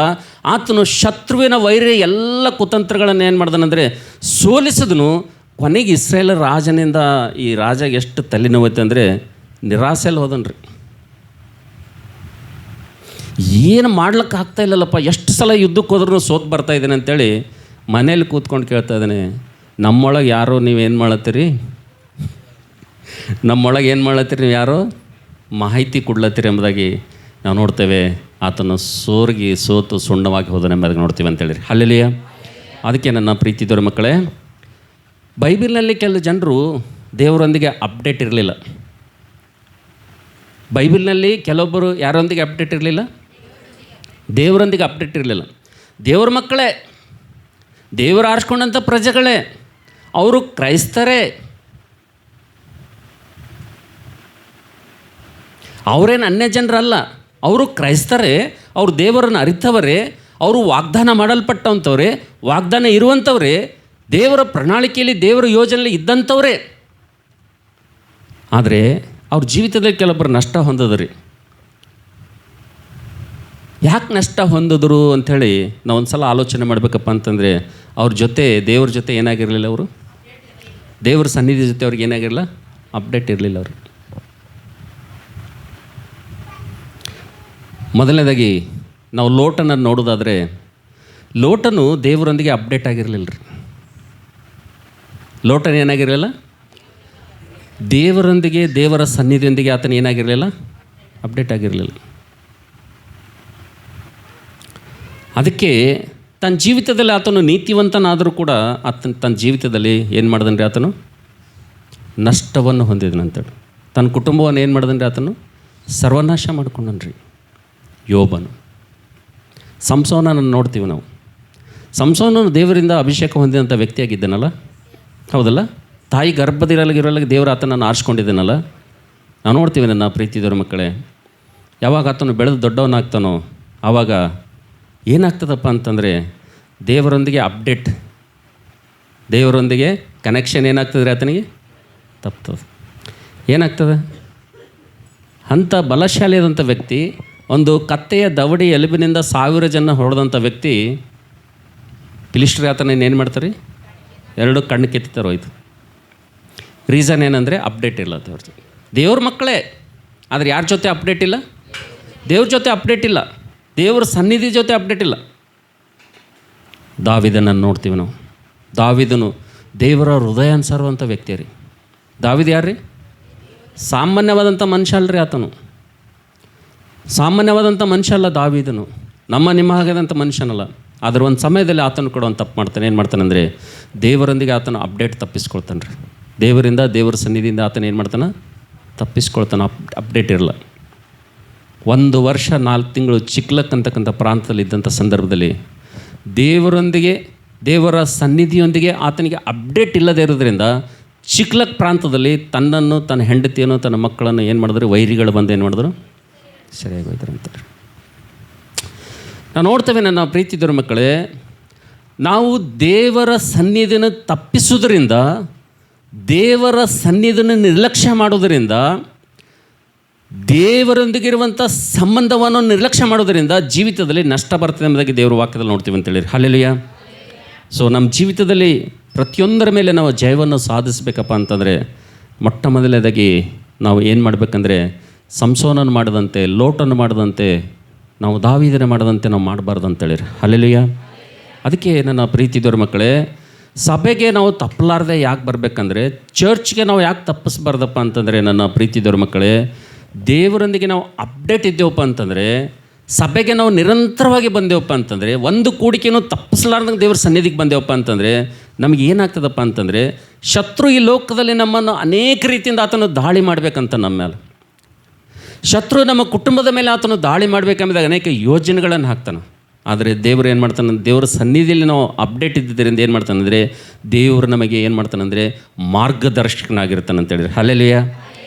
ಆತನು ಶತ್ರುವಿನ ವೈರಿ ಎಲ್ಲ ಕುತಂತ್ರಗಳನ್ನು ಏನು ಮಾಡ್ದಾನಂದರೆ ಸೋಲಿಸಿದನು. ಕೊನೆಗೆ ಇಸ್ರಾಯೇಲರ ರಾಜನಿಂದ ಈ ರಾಜ ಎಷ್ಟು ತಲೆನೋವೈತೆ ಅಂದರೆ, ನಿರಾಸೆಯಲ್ಲಿ ಹೋದನ್ರಿ. ಏನು ಮಾಡ್ಲಿಕ್ಕೆ ಆಗ್ತಾ ಇಲ್ಲಲ್ಲಪ್ಪ, ಎಷ್ಟು ಸಲ ಯುದ್ಧಕ್ಕೆ ಹೋದ್ರೂ ಸೋತು ಬರ್ತಾ ಇದ್ದೇನೆ ಅಂತೇಳಿ ಮನೇಲಿ ಕೂತ್ಕೊಂಡು ಕೇಳ್ತಾ ಇದ್ದಾನೆ, ನಮ್ಮೊಳಗೆ ಯಾರೋ ನೀವೇನು ಮಾಡತ್ತೀರಿ? ನಮ್ಮೊಳಗೆ ಏನು ಮಾಡತ್ತೀರಿ ನೀವು? ಯಾರೋ ಮಾಹಿತಿ ಕೊಡ್ಲತ್ತೀರಿ ಎಂಬುದಾಗಿ ನಾವು ನೋಡ್ತೇವೆ. ಆತನು ಸೋತು ಸುಣ್ಣವಾಗಿ ಹೋದನು ಎಂಬುದಾಗಿ ನೋಡ್ತೀವಿ ಅಂತೇಳಿ. ಹಲ್ಲೆಲೂಯಾ. ಅದಕ್ಕೆ ನನ್ನ ಪ್ರೀತಿ ದೇವರ ಮಕ್ಕಳೇ, ಬೈಬಲ್ನಲ್ಲಿ ಕೆಲವು ಜನರು ದೇವರೊಂದಿಗೆ ಅಪ್ಡೇಟ್ ಇರಲಿಲ್ಲ. ಬೈಬಲ್ನಲ್ಲಿ ಕೆಲವೊಬ್ಬರು ಯಾರೊಂದಿಗೆ ಅಪ್ಡೇಟ್ ಇರಲಿಲ್ಲ? ದೇವರೊಂದಿಗೆ ಅಪ್ಡೇಟ್ ಇರಲಿಲ್ಲ. ದೇವ್ರ ಮಕ್ಕಳೇ ದೇವರು ಆರಿಸ್ಕೊಂಡಂಥ ಪ್ರಜೆಗಳೇ, ಅವರು ಕ್ರೈಸ್ತರೇ. ಅವರೇನು ಅನ್ಯ ಜನರಲ್ಲ, ಅವರು ಕ್ರೈಸ್ತರೇ, ಅವರು ದೇವರನ್ನು ಅರಿತವರೇ, ಅವರು ವಾಗ್ದಾನ ಮಾಡಲ್ಪಟ್ಟಂಥವ್ರೆ, ವಾಗ್ದಾನ ಇರುವಂಥವ್ರೆ, ದೇವರ ಪ್ರಣಾಳಿಕೆಯಲ್ಲಿ ದೇವರ ಯೋಜನೆಯಲ್ಲಿ ಇದ್ದಂಥವ್ರೆ. ಆದರೆ ಅವ್ರ ಜೀವಿತದಲ್ಲಿ ಕೆಲವೊಬ್ಬರು ನಷ್ಟ ಹೊಂದಿದ್ರಿ. ಯಾಕೆ ನಷ್ಟ ಹೊಂದಿದ್ರು ಅಂಥೇಳಿ ನಾವು ಒಂದು ಸಲ ಆಲೋಚನೆ ಮಾಡಬೇಕಪ್ಪ ಅಂತಂದರೆ, ಅವ್ರ ಜೊತೆ ದೇವ್ರ ಜೊತೆ ಏನಾಗಿರಲಿಲ್ಲ, ಅವರು ದೇವ್ರ ಸನ್ನಿಧಿ ಜೊತೆ ಅವ್ರಿಗೆ ಏನಾಗಿರಲಿಲ್ಲ, ಅಪ್ಡೇಟ್ ಇರಲಿಲ್ಲ ಅವರು. ಮೊದಲನೇದಾಗಿ ನಾವು ಲೋಟನ ನೋಡೋದಾದರೆ, ಲೋಟನು ದೇವರೊಂದಿಗೆ ಅಪ್ಡೇಟ್ ಆಗಿರಲಿಲ್ಲ ರೀ. ಲೋಟನ ಏನಾಗಿರಲಿಲ್ಲ, ದೇವರೊಂದಿಗೆ ದೇವರ ಸನ್ನಿಧಿಯೊಂದಿಗೆ ಆತನ ಏನಾಗಿರಲಿಲ್ಲ, ಅಪ್ಡೇಟ್ ಆಗಿರಲಿಲ್ಲ. ಅದಕ್ಕೆ ತನ್ನ ಜೀವಿತದಲ್ಲಿ ಆತನು ನೀತಿವಂತನಾದರೂ ಕೂಡ ತನ್ನ ಜೀವಿತದಲ್ಲಿ ಏನು ಮಾಡ್ದನ್ರಿ, ಆತನು ನಷ್ಟವನ್ನು ಹೊಂದಿದನಂತೇಳಿ. ತನ್ನ ಕುಟುಂಬವನ್ನು ಏನು ಮಾಡ್ದನ್ರಿ, ಆತನು ಸರ್ವನಾಶ ಮಾಡ್ಕೊಂಡನ್ರಿ. ಯೋಬನು, ಸಂಸೋನನ್ನು ನೋಡ್ತೀವಿ ನಾವು. ಸಂಸೋನನು ದೇವರಿಂದ ಅಭಿಷೇಕ ಹೊಂದಿದಂಥ ವ್ಯಕ್ತಿಯಾಗಿದ್ದಾನಲ್ಲ, ಹೌದಲ್ಲ? ತಾಯಿ ಗರ್ಭದಿರಲಾಗಿರೋಲಾಗಿ ದೇವರು ಆತನನ್ನು ಆರಿಸ್ಕೊಂಡಿದ್ದಾನಲ್ಲ. ನಾವು ನೋಡ್ತೀವಿ ನನ್ನ ಪ್ರೀತಿದವ್ರ ಮಕ್ಕಳೇ, ಯಾವಾಗ ಆತನು ಬೆಳೆದು ದೊಡ್ಡವನಾಗ್ತಾನೋ ಆವಾಗ ಏನಾಗ್ತದಪ್ಪ ಅಂತಂದರೆ, ದೇವರೊಂದಿಗೆ ಅಪ್ಡೇಟ್, ದೇವರೊಂದಿಗೆ ಕನೆಕ್ಷನ್ ಏನಾಗ್ತದೆ ರೀ ಆತನಿಗೆ, ತಪ್ತದೆ. ಏನಾಗ್ತದೆ, ಅಂಥ ಬಲಶಾಲಿಯಾದಂಥ ವ್ಯಕ್ತಿ, ಒಂದು ಕತ್ತೆಯ ದವಡಿ ಎಲುಬಿನಿಂದ 1000 ಜನ ಹೊಡೆದಂಥ ವ್ಯಕ್ತಿ, ಫಿಲಿಷ್ಟ್ರಿ ಆತನೇನು ಏನು ಮಾಡ್ತಾರೆ, 2 ಕಣ್ಣು ಕೆತ್ತಿತಾರೋ. ಇದು ರೀಸನ್ ಏನಂದರೆ ಅಪ್ಡೇಟ್ ಇಲ್ಲ ದೇವ್ರ ಮಕ್ಕಳೇ. ಆದರೆ ಯಾರ ಜೊತೆ ಅಪ್ಡೇಟ್ ಇಲ್ಲ, ದೇವ್ರ ಜೊತೆ ಅಪ್ಡೇಟ್ ಇಲ್ಲ, ದೇವ್ರ ಸನ್ನಿಧಿ ಜೊತೆ ಅಪ್ಡೇಟ್ ಇಲ್ಲ. ದಾವಿದನನ್ನು ನೋಡ್ತೀವಿ ನಾವು. ದಾವಿದನು ದೇವರ ಹೃದಯ ಅನುಸಾರುವಂಥ ವ್ಯಕ್ತಿ ರೀ. ದಾವಿದ ಯಾರು ರೀ? ಸಾಮಾನ್ಯವಾದಂಥ ಮನುಷ್ಯ ಅಲ್ಲರಿ ಆತನು. ಸಾಮಾನ್ಯವಾದಂಥ ಮನುಷ್ಯ ಅಲ್ಲ ದಾವಿದನು, ನಮ್ಮ ನಿಮ್ಮ ಹಾಗಾದಂಥ ಮನುಷ್ಯನಲ್ಲ. ಆದರೆ ಒಂದು ಸಮಯದಲ್ಲಿ ಆತನು ಕೂಡ ಒಂದು ತಪ್ಪು ಮಾಡ್ತಾನೆ. ಏನು ಮಾಡ್ತಾನೆ ಅಂದರೆ, ದೇವರೊಂದಿಗೆ ಆತನು ಅಪ್ಡೇಟ್ ತಪ್ಪಿಸ್ಕೊಳ್ತಾನೆ ರೀ. ದೇವರಿಂದ, ದೇವರ ಸನ್ನಿಧಿಯಿಂದ ಆತನ ಏನು ಮಾಡ್ತಾನೆ, ತಪ್ಪಿಸ್ಕೊಳ್ತಾನೆ. ಅಪ್ಡೇಟ್ ಇರಲ್ಲ. 1 ವರ್ಷ 4 ತಿಂಗಳು ಚಿಕ್ಲಕ್ ಅಂತಕ್ಕಂಥ ಪ್ರಾಂತದಲ್ಲಿ ಇದ್ದಂಥ ಸಂದರ್ಭದಲ್ಲಿ ದೇವರೊಂದಿಗೆ, ದೇವರ ಸನ್ನಿಧಿಯೊಂದಿಗೆ ಆತನಿಗೆ ಅಪ್ಡೇಟ್ ಇಲ್ಲದೆ ಇರೋದ್ರಿಂದ ಚಿಕ್ಲಕ್ ಪ್ರಾಂತದಲ್ಲಿ ತನ್ನನ್ನು, ತನ್ನ ಹೆಂಡತಿಯನ್ನು, ತನ್ನ ಮಕ್ಕಳನ್ನು ಏನು ಮಾಡಿದ್ರು, ವೈರಿಗಳು ಬಂದು ಏನು ಮಾಡಿದ್ರು, ಸರಿಯಾಗಿ ಹೋಯ್ತಾರೆ ಅಂತಾರೆ. ನಾವು ನೋಡ್ತೇವೆ ನನ್ನ ಪ್ರೀತಿದವ್ರ ಮಕ್ಕಳೇ, ನಾವು ದೇವರ ಸನ್ನಿಧಿಯನ್ನು ತಪ್ಪಿಸೋದ್ರಿಂದ, ದೇವರ ಸನ್ನಿಧಿಯನ್ನು ನಿರ್ಲಕ್ಷ್ಯ ಮಾಡೋದರಿಂದ, ದೇವರೊಂದಿಗಿರುವಂಥ ಸಂಬಂಧವನ್ನು ನಿರ್ಲಕ್ಷ್ಯ ಮಾಡೋದರಿಂದ ಜೀವಿತದಲ್ಲಿ ನಷ್ಟ ಬರ್ತದೆ ಎಂಬುದಾಗಿ ದೇವರ ವಾಕ್ಯದಲ್ಲಿ ನೋಡ್ತೀವಿ ಅಂತೇಳಿ. ಹಲ್ಲೆಲೂಯಾ. ಸೊ ನಮ್ಮ ಜೀವಿತದಲ್ಲಿ ಪ್ರತಿಯೊಂದರ ಮೇಲೆ ನಾವು ಜಯವನ್ನು ಸಾಧಿಸಬೇಕಪ್ಪ ಅಂತಂದರೆ, ಮೊಟ್ಟ ಮೊದಲನೇದಾಗಿ ನಾವು ಏನು ಮಾಡಬೇಕಂದ್ರೆ, ಸಂಸೋನನ್ನು ಮಾಡದಂತೆ, ಲೋಟನ್ನು ಮಾಡದಂತೆ, ನಾವು ದಾವೀದನ ಮಾಡದಂತೆ ನಾವು ಮಾಡಬಾರ್ದು ಅಂತೇಳಿರಿ. ಹಲ್ಲೆಲೂಯಾ. ಅದಕ್ಕೆ ನನ್ನ ಪ್ರೀತಿದವ್ರ ಮಕ್ಕಳೇ, ಸಭೆಗೆ ನಾವು ತಪ್ಪಲಾರ್ದೆ ಯಾಕೆ ಬರಬೇಕಂದ್ರೆ, ಚರ್ಚ್ಗೆ ನಾವು ಯಾಕೆ ತಪ್ಪಿಸ್ಬಾರ್ದಪ್ಪ ಅಂತಂದರೆ, ನನ್ನ ಪ್ರೀತಿದವ್ರ ಮಕ್ಕಳೇ, ದೇವರೊಂದಿಗೆ ನಾವು ಅಪ್ಡೇಟ್ ಇದ್ದೇವಪ್ಪ ಅಂತಂದರೆ, ಸಭೆಗೆ ನಾವು ನಿರಂತರವಾಗಿ ಬಂದೇವಪ್ಪ ಅಂತಂದರೆ, ಒಂದು ಕೂಡಿಕೆನೂ ತಪ್ಪಿಸಲಾರ್ದಂಗೆ ದೇವ್ರ ಸನ್ನಿಧಿಗೆ ಬಂದೇವಪ್ಪ ಅಂತಂದರೆ, ನಮಗೆ ಏನಾಗ್ತದಪ್ಪ ಅಂತಂದರೆ, ಶತ್ರು ಈ ಲೋಕದಲ್ಲಿ ನಮ್ಮನ್ನು ಅನೇಕ ರೀತಿಯಿಂದ ಆತನು ದಾಳಿ ಮಾಡಬೇಕಂತ ನಮ್ಮ ಮೇಲೆ. ಶತ್ರು ನಮ್ಮ ಕುಟುಂಬದ ಮೇಲೆ ಆತನು ದಾಳಿ ಮಾಡಬೇಕೆಂಬುದಾಗ ಅನೇಕ ಯೋಜನೆಗಳನ್ನು ಹಾಕ್ತಾನೆ. ಆದರೆ ದೇವರು ಏನು ಮಾಡ್ತಾನೆ, ದೇವರ ಸನ್ನಿಧಿಯಲ್ಲಿ ನಾವು ಅಪ್ಡೇಟ್ ಇದ್ದಿದ್ದರಿಂದ ಏನು ಮಾಡ್ತಾನೆ ಅಂದರೆ, ದೇವರು ನಮಗೆ ಏನು ಮಾಡ್ತಾನಂದರೆ ಮಾರ್ಗದರ್ಶಕನಾಗಿರ್ತಾನೆ ಅಂತೇಳಿದ್ರೆ. ಹಲ್ಲೆಲೂಯಾ.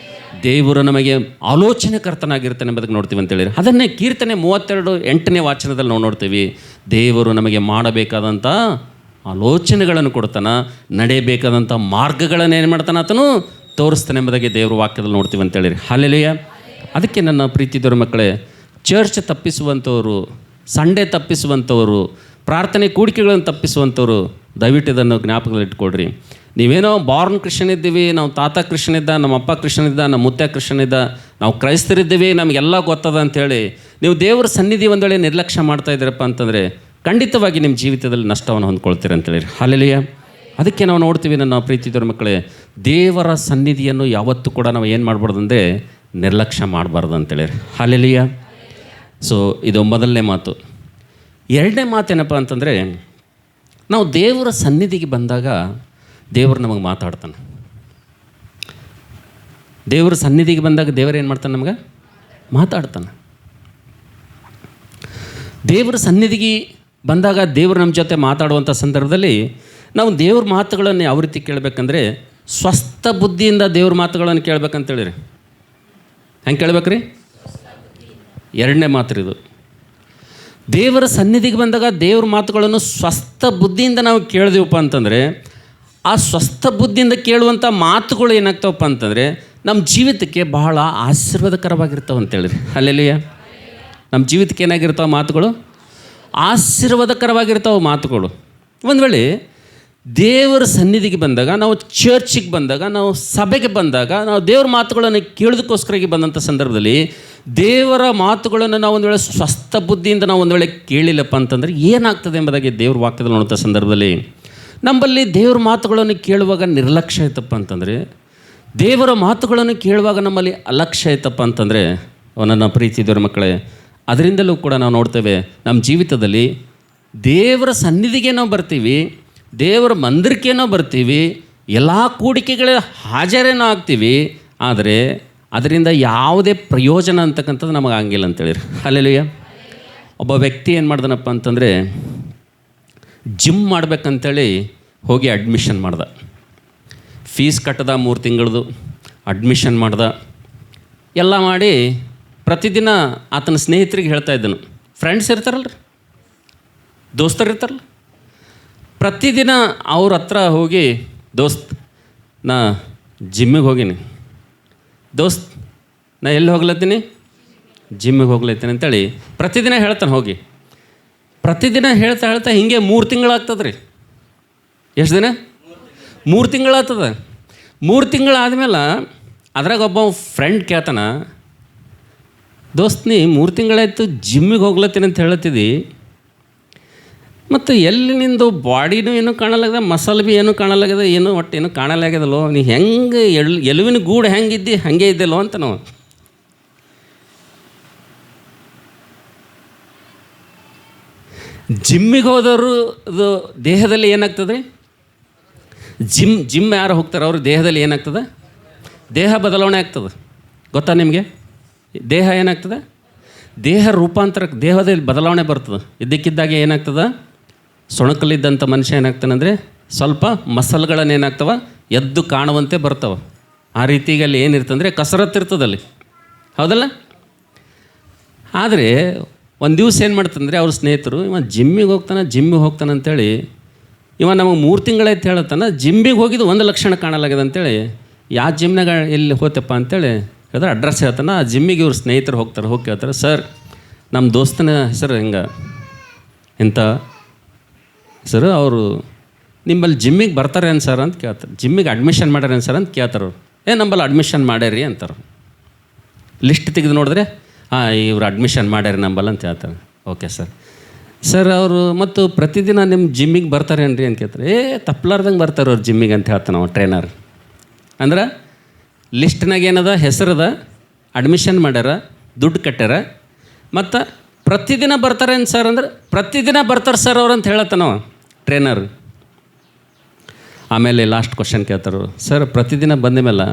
ದೇವರು ನಮಗೆ ಆಲೋಚನೆಕರ್ತನಾಗಿರ್ತಾನೆ ಎಂಬುದಕ್ಕೆ ನೋಡ್ತೀವಿ ಅಂತೇಳಿದ್ರೆ. ಅದನ್ನೇ ಕೀರ್ತನೆ 32:8ನೇ ವಾಚನದಲ್ಲಿ ನಾವು ನೋಡ್ತೀವಿ. ದೇವರು ನಮಗೆ ಮಾಡಬೇಕಾದಂಥ ಆಲೋಚನೆಗಳನ್ನು ಕೊಡ್ತಾನೆ, ನಡೆಯಬೇಕಾದಂಥ ಮಾರ್ಗಗಳನ್ನು ಏನು ಮಾಡ್ತಾನೆ, ಆತನು ತೋರಿಸ್ತಾನೆ ಎಂಬುದಾಗಿ ದೇವರ ವಾಕ್ಯದಲ್ಲಿ ನೋಡ್ತೀವಿ ಅಂತೇಳಿರಿ. ಹಲ್ಲೆಲೂಯಾ. ಅದಕ್ಕೆ ನನ್ನ ಪ್ರೀತಿದವ್ರ ಮಕ್ಕಳೇ, ಚರ್ಚ್ ತಪ್ಪಿಸುವಂಥವರು, ಸಂಡೇ ತಪ್ಪಿಸುವಂಥವರು, ಪ್ರಾರ್ಥನೆ ಕೂಡಿಕೆಗಳನ್ನು ತಪ್ಪಿಸುವಂಥವರು, ದಯವಿಟ್ಟು ಇದನ್ನು ಜ್ಞಾಪಕದಲ್ಲಿ ಇಟ್ಕೊಳ್ರಿ. ನೀವೇನೋ ಬಾರ್ನ್ ಕ್ರಿಶ್ಚನ್ ಇದ್ದೀವಿ, ನಾವು ತಾತ ಕ್ರಿಶ್ಚನ್ ಇದ್ದ, ನಮ್ಮ ಅಪ್ಪ ಕ್ರಿಶ್ಚನ್ ಇದ್ದ, ನಮ್ಮ ಮುತ್ಯ ಕ್ರಿಶ್ಚನ್ ಇದ್ದ, ನಾವು ಕ್ರೈಸ್ತರಿದ್ದೀವಿ, ನಮಗೆಲ್ಲ ಗೊತ್ತದ ಅಂಥೇಳಿ ನೀವು ದೇವರ ಸನ್ನಿಧಿ ಒಂದು ವೇಳೆ ನಿರ್ಲಕ್ಷ್ಯ ಮಾಡ್ತಾ ಇದ್ದೀರಪ್ಪ ಅಂತಂದರೆ ಖಂಡಿತವಾಗಿ ನಿಮ್ಮ ಜೀವಿತದಲ್ಲಿ ನಷ್ಟವನ್ನು ಹೊಂದ್ಕೊಳ್ತೀರಿ ಅಂತೇಳಿ. ಹಲ್ಲೆಲೂಯಾ. ಅದಕ್ಕೆ ನಾವು ನೋಡ್ತೀವಿ ನನ್ನ ಪ್ರೀತಿದವ್ರ ಮಕ್ಕಳೇ, ದೇವರ ಸನ್ನಿಧಿಯನ್ನು ಯಾವತ್ತೂ ಕೂಡ ನಾವು ಏನು ಮಾಡಬಾರ್ದು ಅಂದರೆ ನಿರ್ಲಕ್ಷ್ಯ ಮಾಡಬಾರ್ದು ಅಂತೇಳಿ. ಹಲ್ಲೆಲೂಯಾ. ಸೊ ಇದು ಮೊದಲನೇ ಮಾತು. ಎರಡನೇ ಮಾತೇನಪ್ಪ ಅಂತಂದರೆ, ನಾವು ದೇವರ ಸನ್ನಿಧಿಗೆ ಬಂದಾಗ ದೇವರು ನಮಗೆ ಮಾತಾಡ್ತಾನೆ. ದೇವರ ಸನ್ನಿಧಿಗೆ ಬಂದಾಗ ದೇವರು ಏನು ಮಾಡ್ತಾನೆ, ನಮಗೆ ಮಾತಾಡ್ತಾನೆ. ದೇವರ ಸನ್ನಿಧಿಗೆ ಬಂದಾಗ ದೇವರು ನಮ್ಮ ಜೊತೆ ಮಾತಾಡುವಂಥ ಸಂದರ್ಭದಲ್ಲಿ ನಾವು ದೇವ್ರ ಮಾತುಗಳನ್ನು ಯಾವ ರೀತಿ ಕೇಳಬೇಕಂದ್ರೆ ಸ್ವಸ್ಥ ಬುದ್ಧಿಯಿಂದ ದೇವ್ರ ಮಾತುಗಳನ್ನು ಕೇಳ್ಬೇಕಂತೇಳಿರಿ. ಹೆಂಗೆ ಕೇಳ್ಬೇಕ್ರಿ? ಎರಡನೇ ಮಾತು ಇದು. ದೇವರ ಸನ್ನಿಧಿಗೆ ಬಂದಾಗ ದೇವ್ರ ಮಾತುಗಳನ್ನು ಸ್ವಸ್ಥ ಬುದ್ಧಿಯಿಂದ ನಾವು ಕೇಳಿದೆವಪ್ಪ ಅಂತಂದರೆ ಆ ಸ್ವಸ್ಥ ಬುದ್ಧಿಯಿಂದ ಕೇಳುವಂಥ ಮಾತುಗಳು ಏನಾಗ್ತಾವಪ್ಪ ಅಂತಂದರೆ ನಮ್ಮ ಜೀವಿತಕ್ಕೆ ಬಹಳ ಆಶೀರ್ವಾದಕರವಾಗಿರ್ತಾವೆ ಅಂತೇಳಿರಿ. ಅಲ್ಲೆಲ್ಲಿಯ ನಮ್ಮ ಜೀವಿತಕ್ಕೆ ಏನಾಗಿರ್ತಾವೆ ಮಾತುಗಳು? ಆಶೀರ್ವಾದಕರವಾಗಿರ್ತಾವೆ ಮಾತುಗಳು. ಒಂದು ವೇಳೆ ದೇವರ ಸನ್ನಿಧಿಗೆ ಬಂದಾಗ, ನಾವು ಚರ್ಚಿಗೆ ಬಂದಾಗ, ನಾವು ಸಭೆಗೆ ಬಂದಾಗ, ನಾವು ದೇವರ ಮಾತುಗಳನ್ನು ಕೇಳೋದಕ್ಕೋಸ್ಕರವಾಗಿ ಬಂದಂಥ ಸಂದರ್ಭದಲ್ಲಿ ದೇವರ ಮಾತುಗಳನ್ನು ನಾವು ಒಂದು ವೇಳೆ ಸ್ವಸ್ಥ ಬುದ್ಧಿಯಿಂದ ನಾವು ಒಂದು ವೇಳೆ ಕೇಳಿಲ್ಲಪ್ಪ ಅಂತಂದರೆ ಏನಾಗ್ತದೆ ಎಂಬುದಾಗಿ ದೇವ್ರ ವಾಕ್ಯದಲ್ಲಿ ನೋಡುವಂಥ ಸಂದರ್ಭದಲ್ಲಿ ನಮ್ಮಲ್ಲಿ ದೇವ್ರ ಮಾತುಗಳನ್ನು ಕೇಳುವಾಗ ನಿರ್ಲಕ್ಷ್ಯ ಆಯ್ತಪ್ಪ ಅಂತಂದರೆ, ದೇವರ ಮಾತುಗಳನ್ನು ಕೇಳುವಾಗ ನಮ್ಮಲ್ಲಿ ಅಲಕ್ಷ್ಯ ಆಯ್ತಪ್ಪ ಅಂತಂದರೆ, ನನ್ನ ಪ್ರೀತಿ ದೇವರ ಮಕ್ಕಳೇ, ಅದರಿಂದಲೂ ಕೂಡ ನಾವು ನೋಡ್ತೇವೆ ನಮ್ಮ ಜೀವಿತದಲ್ಲಿ ದೇವರ ಸನ್ನಿಧಿಗೆ ನಾವು ಬರ್ತೀವಿ, ದೇವರ ಮಂದಿರಕ್ಕೆ ನಾವು ಬರ್ತೀವಿ, ಎಲ್ಲ ಕೂಡಿಕೆಗಳ ಹಾಜರೇನೋ ಆಗ್ತೀವಿ, ಆದರೆ ಅದರಿಂದ ಯಾವುದೇ ಪ್ರಯೋಜನ ಅಂತಕ್ಕಂಥದ್ದು ನಮಗೆ ಆಗಿಲ್ಲ ಅಂತೇಳಿರಿ. ಅಲ್ಲೆಲ್ಲೂಯ್ಯ. ಒಬ್ಬ ವ್ಯಕ್ತಿ ಏನು ಮಾಡ್ದನಪ್ಪ ಅಂತಂದರೆ ಜಿಮ್ ಮಾಡ್ಬೇಕಂತೇಳಿ ಹೋಗಿ ಅಡ್ಮಿಷನ್ ಮಾಡ್ದ. ಫೀಸ್ ಕಟ್ಟದ 3 ತಿಂಗಳದು, ಅಡ್ಮಿಷನ್ ಮಾಡ್ದ. ಎಲ್ಲ ಮಾಡಿ ಪ್ರತಿದಿನ ಆತನ ಸ್ನೇಹಿತರಿಗೆ ಹೇಳ್ತಾ ಇದ್ದನು. ಫ್ರೆಂಡ್ಸ್ ಇರ್ತಾರಲ್ರಿ, ದೋಸ್ತರು ಇರ್ತಾರಲ್ಲ, ಪ್ರತಿದಿನ ಅವ್ರ ಹತ್ರ ಹೋಗಿ, ದೋಸ್ತ್ ನಾ ಜಿಮ್ಮಿಗೆ ಹೋಗೀನಿ, ದೋಸ್ತ್ ನಾ ಎಲ್ಲಿ ಹೋಗ್ಲತ್ತೀನಿ, ಜಿಮ್ಮಿಗೆ ಹೋಗ್ಲತ್ತೀನಿ ಅಂತೇಳಿ ಪ್ರತಿದಿನ ಹೇಳ್ತಾನೆ. ಹೋಗಿ ಪ್ರತಿದಿನ ಹೇಳ್ತಾ ಹೇಳ್ತಾ ಹೀಗೆ 3 ತಿಂಗಳಾಗ್ತದೆ ರೀ. ಎಷ್ಟು ದಿನ? 3 ತಿಂಗಳಾಗ್ತದೆ. 3 ತಿಂಗಳಾದ್ಮೇಲೆ ಅದ್ರಾಗ ಒಬ್ಬ ಫ್ರೆಂಡ್ ಕೇಳ್ತಾನ, ದೋಸ್ತ್ ನೀ 3 ತಿಂಗಳಾಯ್ತು ಜಿಮ್ಮಿಗೆ ಹೋಗ್ಲತ್ತೀನಿ ಅಂತ ಹೇಳತ್ತಿದ್ದಿ, ಮತ್ತು ಎಲ್ಲಿ ನಿಂದು ಬಾಡಿನೂ ಏನೂ ಕಾಣಲಾಗ್ಯದ, ಮಸಾಲೆ ಭೀ ಏನೂ ಕಾಣಲಾಗ್ಯದ, ಏನೂ ಒಟ್ಟು ಏನೂ ಕಾಣಲಾಗ್ಯದಲ್ಲೋ, ನೀ ಹೆಂಗೆ ಎಲುವಿನ ಗೂಡು ಹೆಂಗಿದ್ದಿ ಹಾಗೆ ಇದ್ದಲ್ಲೋ ಅಂತ ನಾವು. ಜಿಮ್ಮಿಗೆ ಹೋದವರು ದೇಹದಲ್ಲಿ ಏನಾಗ್ತದೆ ರೀ? ಜಿಮ್ ಯಾರು ಹೋಗ್ತಾರೆ ಅವರು ದೇಹದಲ್ಲಿ ಏನಾಗ್ತದೆ? ದೇಹ ಬದಲಾವಣೆ ಆಗ್ತದೆ. ಗೊತ್ತಾ ನಿಮಗೆ? ದೇಹ ಏನಾಗ್ತದೆ? ದೇಹ ರೂಪಾಂತರ, ದೇಹದಲ್ಲಿ ಬದಲಾವಣೆ ಬರ್ತದೆ. ಇದ್ದಕ್ಕಿದ್ದಾಗೆ ಏನಾಗ್ತದೆ? ಸೊಣಕಲ್ಲಿದ್ದಂಥ ಮನುಷ್ಯ ಏನಾಗ್ತಾನೆ ಅಂದರೆ ಸ್ವಲ್ಪ ಮಸಲ್ಗಳನ್ನು ಏನಾಗ್ತವೆ ಎದ್ದು ಕಾಣುವಂತೆ ಬರ್ತವೆ. ಆ ರೀತಿಗೆ ಅಲ್ಲಿ ಏನಿರ್ತಂದರೆ ಕಸರತ್ತು ಇರ್ತದಲ್ಲಿ, ಹೌದಲ್ಲ? ಆದರೆ ಒಂದು ದಿವಸ ಏನು ಮಾಡ್ತಂದರೆ ಅವ್ರ ಸ್ನೇಹಿತರು, ಇವ ಜಿಮ್ಮಿಗೆ ಹೋಗ್ತಾನೆ ಅಂತೇಳಿ ಇವ ನಮಗೆ 3 ತಿಂಗಳಾಯ್ತು ಹೇಳತ್ತಾನ, ಜಿಮ್ಮಿಗೆ ಹೋಗಿದ್ದು 1 ಲಕ್ಷಣ ಕಾಣಲಾಗಿದೆ ಅಂತೇಳಿ, ಯಾವ ಜಿಮ್ನಾಗ ಎಲ್ಲಿ ಹೋತಪ್ಪ ಅಂತೇಳಿ ಹೇಳಿದ್ರೆ ಅಡ್ರೆಸ್ ಹೇಳ್ತಾನೆ. ಆ ಜಿಮ್ಮಿಗೆ ಇವ್ರ ಸ್ನೇಹಿತರು ಹೋಗ್ತಾರೆ. ಹೋಗಿ ಕೇಳ್ತಾರೆ, ಸರ್ ನಮ್ಮ ದೋಸ್ತನ ಹೆಸರು ಹಿಂಗೆ ಇಂಥ ಹೆಸರು, ಅವರು ನಿಮ್ಮಲ್ಲಿ ಜಿಮ್ಮಿಗೆ ಬರ್ತಾರೇನು ಸರ್ ಅಂತ ಕೇಳ್ತಾರೆ. ಜಿಮ್ಮಿಗೆ ಅಡ್ಮಿಷನ್ ಮಾಡ್ಯಾರೇನು ಸರ್ ಅಂತ ಕೇಳ್ತಾರೆ. ಅವ್ರು ನಂಬಲ್ಲಿ ಅಡ್ಮಿಷನ್ ಮಾಡ್ಯಾರಿ ಅಂತಾರೆ. ಲಿಸ್ಟ್ ತೆಗೆದು ನೋಡಿದ್ರೆ ಇವ್ರು ಅಡ್ಮಿಷನ್ ಮಾಡ್ಯಾರಿ ನಂಬಲ್ಲ ಅಂತ ಹೇಳ್ತಾರೆ. ಓಕೆ ಸರ್ ಅವರು ಮತ್ತು ಪ್ರತಿದಿನ ನಿಮ್ಮ ಜಿಮ್ಮಿಗೆ ಬರ್ತಾರೇನ್ರಿ ಅಂತ ಕೇಳ್ತಾರೆ. ತಪ್ಪಲಾರ್ದಂಗೆ ಬರ್ತಾರೆ ಅವ್ರು ಜಿಮ್ಮಿಗೆ ಅಂತ ಹೇಳ್ತಾನೆ ನಾವು ಟ್ರೈನರ್. ಅಂದ್ರೆ ಲಿಸ್ಟ್ನಾಗ ಏನದ, ಹೆಸರದ, ಅಡ್ಮಿಷನ್ ಮಾಡ್ಯಾರ, ದುಡ್ಡು ಕಟ್ಟ್ಯಾರ, ಮತ್ತು ಪ್ರತಿದಿನ ಬರ್ತಾರೇನು ಸರ್ ಅಂದ್ರೆ ಪ್ರತಿದಿನ ಬರ್ತಾರೆ ಸರ್ ಅವ್ರು ಅಂತ ಹೇಳತ್ತಾನವ ಟ್ರೈನರ್. ಆಮೇಲೆ ಲಾಸ್ಟ್ ಕ್ವಶನ್ ಕೇಳ್ತಾರೆ, ಸರ್ ಪ್ರತಿದಿನ ಬಂದ ಮೇಲೆ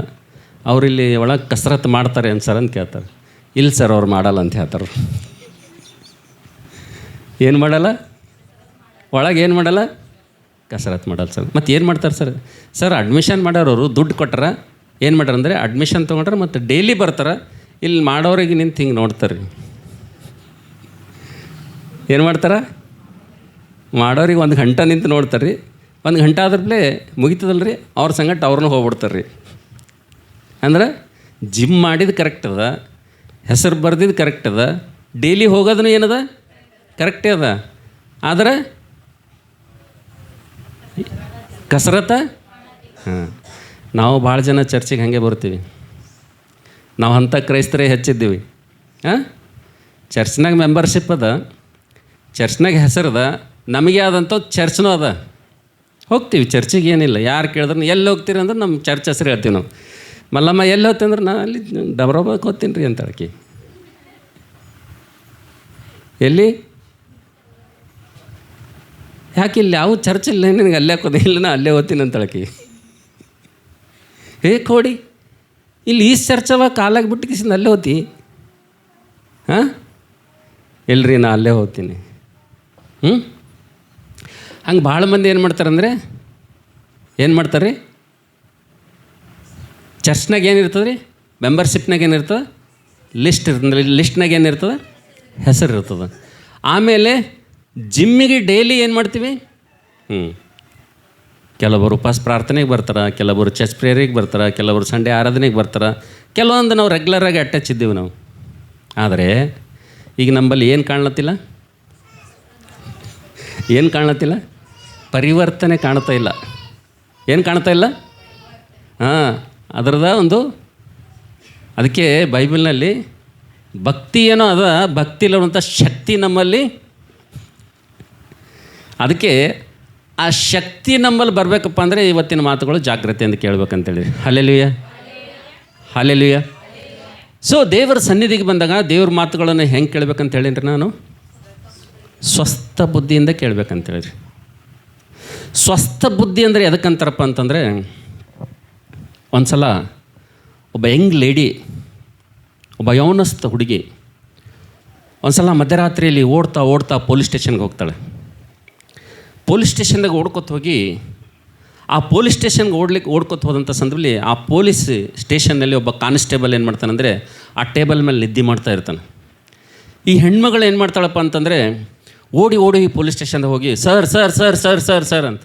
ಅವರಿಲ್ಲಿ ಒಳಗೆ ಕಸರತ್ತು ಮಾಡ್ತಾರೆ ಏನು ಸರ್ ಅಂತ ಕೇಳ್ತಾರೆ. ಇಲ್ಲ ಸರ್ ಅವ್ರು ಮಾಡಲ್ಲ ಅಂತ ಹೇಳ್ತಾರೆ. ಏನು ಮಾಡಲ್ಲ? ಒಳಗೆ ಏನು ಮಾಡಲ್ಲ? ಕಸರತ್ತು ಮಾಡಲ್ಲ ಸರ್. ಮತ್ತು ಏನು ಮಾಡ್ತಾರೆ ಸರ್ ಅಡ್ಮಿಷನ್ ಮಾಡ್ಯಾರವರು ದುಡ್ಡು ಕೊಟ್ಟಾರ, ಏನು ಮಾಡ್ಯಾರ ಅಂದರೆ ಅಡ್ಮಿಷನ್ ತೊಗೊಂಡ್ರೆ ಮತ್ತು ಡೈಲಿ ಬರ್ತಾರೆ, ಇಲ್ಲಿ ಮಾಡೋರಿಗೆ ನಿಂತು ಹಿಂಗೆ ನೋಡ್ತಾರೆ. ಏನು ಮಾಡ್ತಾರೆ? ಮಾಡೋರಿಗೆ 1 ಗಂಟೆ ನಿಂತು ನೋಡ್ತಾರೆ ರೀ. 1 ಗಂಟೆ ಆದ್ರೇ ಮುಗಿತದಲ್ಲ ರೀ, ಅವ್ರ ಸಂಗಟ ಅವ್ರನ್ನೂ ಹೋಗ್ಬಿಡ್ತಾರೆ ರೀ. ಅಂದ್ರೆ ಜಿಮ್ ಮಾಡಿದ್ದು ಕರೆಕ್ಟ್ ಅದ, ಹೆಸರು ಬರ್ದಿದ್ದು ಕರೆಕ್ಟ್ ಅದ, ಡೈಲಿ ಹೋಗೋದನ್ನು ಏನದ ಕರೆಕ್ಟೇ ಅದ, ಆದರೆ ಕಸರತ್ತ ನಾವು ಭಾಳ ಜನ ಚರ್ಚಿಗೆ ಹಾಗೆ ಬರ್ತೀವಿ. ನಾವು ಅಂಥ ಕ್ರೈಸ್ತರೇ ಹೆಚ್ಚಿದ್ದೀವಿ. ಚರ್ಚ್ನಾಗ ಮೆಂಬರ್ಶಿಪ್ ಅದ, ಚರ್ಚ್ನಾಗ ಹೆಸರದ, ನಮಗೆ ಆದಂಥ ಚರ್ಚ್ನೂ ಅದ. ಹೋಗ್ತೀವಿ ಚರ್ಚಿಗೆ, ಏನಿಲ್ಲ. ಯಾರು ಕೇಳಿದ್ರೆ ಎಲ್ಲಿ ಹೋಗ್ತೀರಿ ಅಂದ್ರೆ ನಮ್ಮ ಚರ್ಚ್ ಹೆಸರು ಹೇಳ್ತೀವಿ ನಾವು. ಮಲ್ಲಮ್ಮ ಎಲ್ಲಿ ಹೋಗ್ತೀನಿ ಅಂದ್ರೆ ನಾನು ಅಲ್ಲಿ ಡಬ್ರಾಬಾಗ್ ಹೋಗ್ತೀನಿ ರೀ ಅಂತ ಹೇಳಕ್ಕೆ. ಎಲ್ಲಿ? ಯಾಕೆ ಇಲ್ಲಿ ಯಾವ ಚರ್ಚ್ ಇಲ್ಲ ನಿನಗೆ? ಅಲ್ಲೇ ಹಾಕೋದು ಇಲ್ಲ, ನಾ ಅಲ್ಲೇ ಓದ್ತೀನಿ ಅಂತ ಹೇಳಕ್ಕೆ. ಕೋಡಿ ಇಲ್ಲಿ ಈ ಚರ್ಚವ ಕಾಲಾಗಿ ಬಿಟ್ಟು ಕಿಸಿಂದ ಅಲ್ಲೇ ಹೋಗ್ತಿ? ಇಲ್ರಿ ನಾ ಅಲ್ಲೇ ಹೋಗ್ತೀನಿ. ಹಂಗೆ ಭಾಳ ಮಂದಿ ಏನು ಮಾಡ್ತಾರಂದರೆ ಏನು ಮಾಡ್ತಾರೆ ರೀ, ಚರ್ಚ್ನಾಗ ಏನಿರ್ತದೆ ರೀ, ಮೆಂಬರ್ಶಿಪ್ನಾಗ ಏನಿರ್ತದೆ, ಲಿಸ್ಟ್ನಾಗ ಏನಿರ್ತದೆ, ಹೆಸರು ಇರ್ತದೆ. ಆಮೇಲೆ ಜಿಮ್ಮಿಗೆ ಡೈಲಿ ಏನು ಮಾಡ್ತೀವಿ, ಕೆಲವರು ಉಪವಾಸ ಪ್ರಾರ್ಥನೆಗೆ ಬರ್ತಾರೆ, ಕೆಲವರು ಚರ್ಚ್ ಪ್ರೇಯರಿಗೆ ಬರ್ತಾರೆ, ಕೆಲವರು ಸಂಡೇ ಆರಾಧನೆಗೆ ಬರ್ತಾರೆ, ಕೆಲವೊಂದು ನಾವು ರೆಗ್ಯುಲರಾಗಿ ಅಟ್ಯಾಚ್ ಇದ್ದೀವಿ ನಾವು. ಆದರೆ ಈಗ ನಮ್ಮಲ್ಲಿ ಏನು ಕಾಣ್ಲತ್ತಿಲ್ಲ, ಏನು ಕಾಣ್ಲತ್ತಿಲ್ಲ, ಪರಿವರ್ತನೆ ಕಾಣ್ತಾ ಇಲ್ಲ. ಏನು ಕಾಣ್ತಾ ಇಲ್ಲ? ಅದರದ ಒಂದು, ಅದಕ್ಕೆ ಬೈಬಲ್ನಲ್ಲಿ ಭಕ್ತಿ ಏನೋ ಅದ, ಭಕ್ತಿಲಿರುವಂಥ ಶಕ್ತಿ ನಮ್ಮಲ್ಲಿ, ಅದಕ್ಕೆ ಆ ಶಕ್ತಿ ನಮ್ಮಲ್ಲಿ ಬರಬೇಕಪ್ಪ ಅಂದರೆ ಇವತ್ತಿನ ಮಾತುಗಳು ಜಾಗ್ರತೆಯಿಂದ ಕೇಳಬೇಕಂತೇಳಿ. Hallelujah, hallelujah. ಸೊ ದೇವರ ಸನ್ನಿಧಿಗೆ ಬಂದಾಗ ದೇವ್ರ ಮಾತುಗಳನ್ನು ಹೆಂಗೆ ಕೇಳಬೇಕಂತ ಹೇಳಿರಿ, ನಾನು ಸ್ವಸ್ಥ ಬುದ್ಧಿಯಿಂದ ಕೇಳಬೇಕಂತೇಳಿರಿ. ಸ್ವಸ್ಥ ಬುದ್ಧಿ ಅಂದರೆ ಎದಕ್ಕಂತಾರಪ್ಪ ಅಂತಂದರೆ, ಒಂದು ಸಲ ಒಬ್ಬ ಯಂಗ್ ಲೇಡಿ, ಒಬ್ಬ ಯೌವನಸ್ಥ ಹುಡುಗಿ ಒಂದು ಸಲ ಮಧ್ಯರಾತ್ರಿಯಲ್ಲಿ ಓಡ್ತಾ ಓಡ್ತಾ ಪೊಲೀಸ್ ಸ್ಟೇಷನ್ಗೆ ಹೋಗ್ತಾಳೆ. ಪೊಲೀಸ್ ಸ್ಟೇಷನ್ದಾಗ ಓಡ್ಕೊತ ಹೋಗಿ, ಆ ಪೊಲೀಸ್ ಸ್ಟೇಷನ್ಗೆ ಓಡ್ಕೊತ ಹೋದಂಥ ಸಂದರ್ಭದಲ್ಲಿ ಆ ಪೊಲೀಸ್ ಸ್ಟೇಷನ್ನಲ್ಲಿ ಒಬ್ಬ ಕಾನ್ಸ್ಟೇಬಲ್ ಏನು ಮಾಡ್ತಾನಂದರೆ ಆ ಟೇಬಲ್ ಮೇಲೆ ನಿದ್ದೆ ಮಾಡ್ತಾ ಇರ್ತಾನೆ. ಈ ಹೆಣ್ಮಗಳು ಏನು ಮಾಡ್ತಾಳಪ್ಪ ಅಂತಂದರೆ ಓಡಿ ಓಡಿ ಪೊಲೀಸ್ ಸ್ಟೇಷನ್ದಾಗ ಹೋಗಿ sir sir sir sir sir sir ಅಂತ.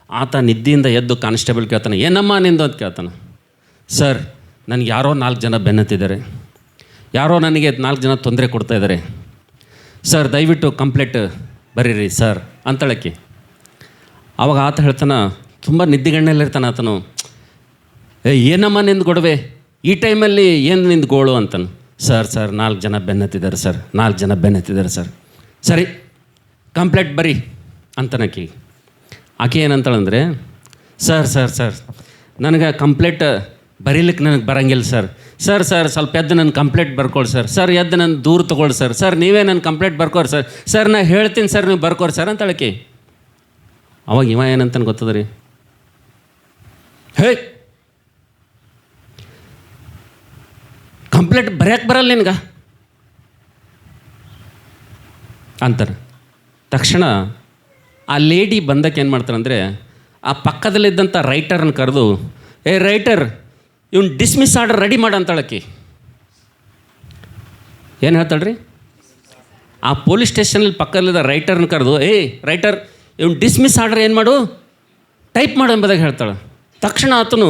ಆತ ನಿದ್ದೆಯಿಂದ ಎದ್ದು ಕಾನ್ಸ್ಟೇಬಲ್ ಕೇಳ್ತಾನೆ, ಏನಮ್ಮ ನಿಂದು ಅಂತ ಕೇಳ್ತಾನೆ. ಸರ್, ನನಗೆ ಯಾರೋ 4 ಜನ ಬೆನ್ನತ್ತಿದ್ದಾರೆ, ಯಾರೋ ನನಗೆ 4 ಜನ ತೊಂದರೆ ಕೊಡ್ತಾಯಿದ್ದಾರೆ ಸರ್, ದಯವಿಟ್ಟು ಕಂಪ್ಲೇಂಟ್ ಬರೀರಿ ಸರ್ ಅಂತಳಕ್ಕೆ. ಆವಾಗ ಆತ ಹೇಳ್ತಾನೆ, ತುಂಬ ನಿದ್ದೆಗಣ್ಣಲ್ಲಿರ್ತಾನೆ ಆತನು, ಏನಮ್ಮ ನಿಂದು ಗೊಡವೆ, ಈ ಟೈಮಲ್ಲಿ ಏನು ನಿಂದು ಗೋಳು ಅಂತಾನೆ. ಸರ್ ಸರ್ 4 ಜನ ಬೆನ್ನತ್ತಿದ್ದಾರೆ ಸರ್, 4 ಜನ ಬೆನ್ನತ್ತಿದ್ದಾರೆ ಸರ್. ಸರಿ, ಕಂಪ್ಲೇಂಟ್ ಬರೀ ಅಂತನಕ್ಕಿ. ಆಕೆ ಏನಂತಾಳಂದರೆ, ಸರ್ ಸರ್ ಸರ್ ನನಗೆ ಕಂಪ್ಲೇಂಟ್ ಬರೀಲಿಕ್ಕೆ ನನಗೆ ಬರೋಂಗಿಲ್ಲ ಸರ್. ಸರ್ ಸರ್ ಸ್ವಲ್ಪ ಎದ್ದು ನನ್ನ ಕಂಪ್ಲೇಂಟ್ ಬರ್ಕೊಳಿ ಸರ್. ಸರ್ ಎದ್ದು ನನ್ನ ದೂರ ತೊಗೊಳ್ಳಿ ಸರ್. ಸರ್ ನೀವೇ ನನ್ನ ಕಂಪ್ಲೇಂಟ್ ಬರ್ಕೋರಿ ಸರ್. ಸರ್ ನಾ ಹೇಳ್ತೀನಿ ಸರ್, ನೀವು ಬರ್ಕೋರಿ ಸರ್ ಅಂತಳಕ್ಕೆ. ಅವಾಗ ಇವ ಏನಂತಾನೆ ಗೊತ್ತದ ರೀ, ಹೇ ಕಂಪ್ಲೇಂಟ್ ಬರೆಯಕ್ಕೆ ಬರಲ್ಲ ನಿನ್ಗೆ ಅಂತಾರೆ. ತಕ್ಷಣ ಆ ಲೇಡಿ ಬಂದಕ್ಕೆ ಏನು ಮಾಡ್ತಾರೆ ಅಂದರೆ, ಆ ಪಕ್ಕದಲ್ಲಿದ್ದಂಥ ರೈಟರನ್ನು ಕರೆದು, ಏ ರೈಟರ್, ಇವ್ನು ಡಿಸ್ಮಿಸ್ ಆರ್ಡರ್ ರೆಡಿ ಮಾಡು ಅಂತಳಕ್ಕೆ. ಏನು ಹೇಳ್ತಾಳೆ ರೀ, ಆ ಪೊಲೀಸ್ ಸ್ಟೇಷನಲ್ಲಿ ಪಕ್ಕದಲ್ಲಿದ್ದ ರೈಟರ್ನ ಕರೆದು, ಏ ರೈಟರ್, ಇವ್ನು ಡಿಸ್ಮಿಸ್ ಆರ್ಡರ್ ಏನು ಮಾಡು, ಟೈಪ್ ಮಾಡು ಎಂಬುದಾಗಿ ಹೇಳ್ತಾಳೆ. ತಕ್ಷಣ ಆತನು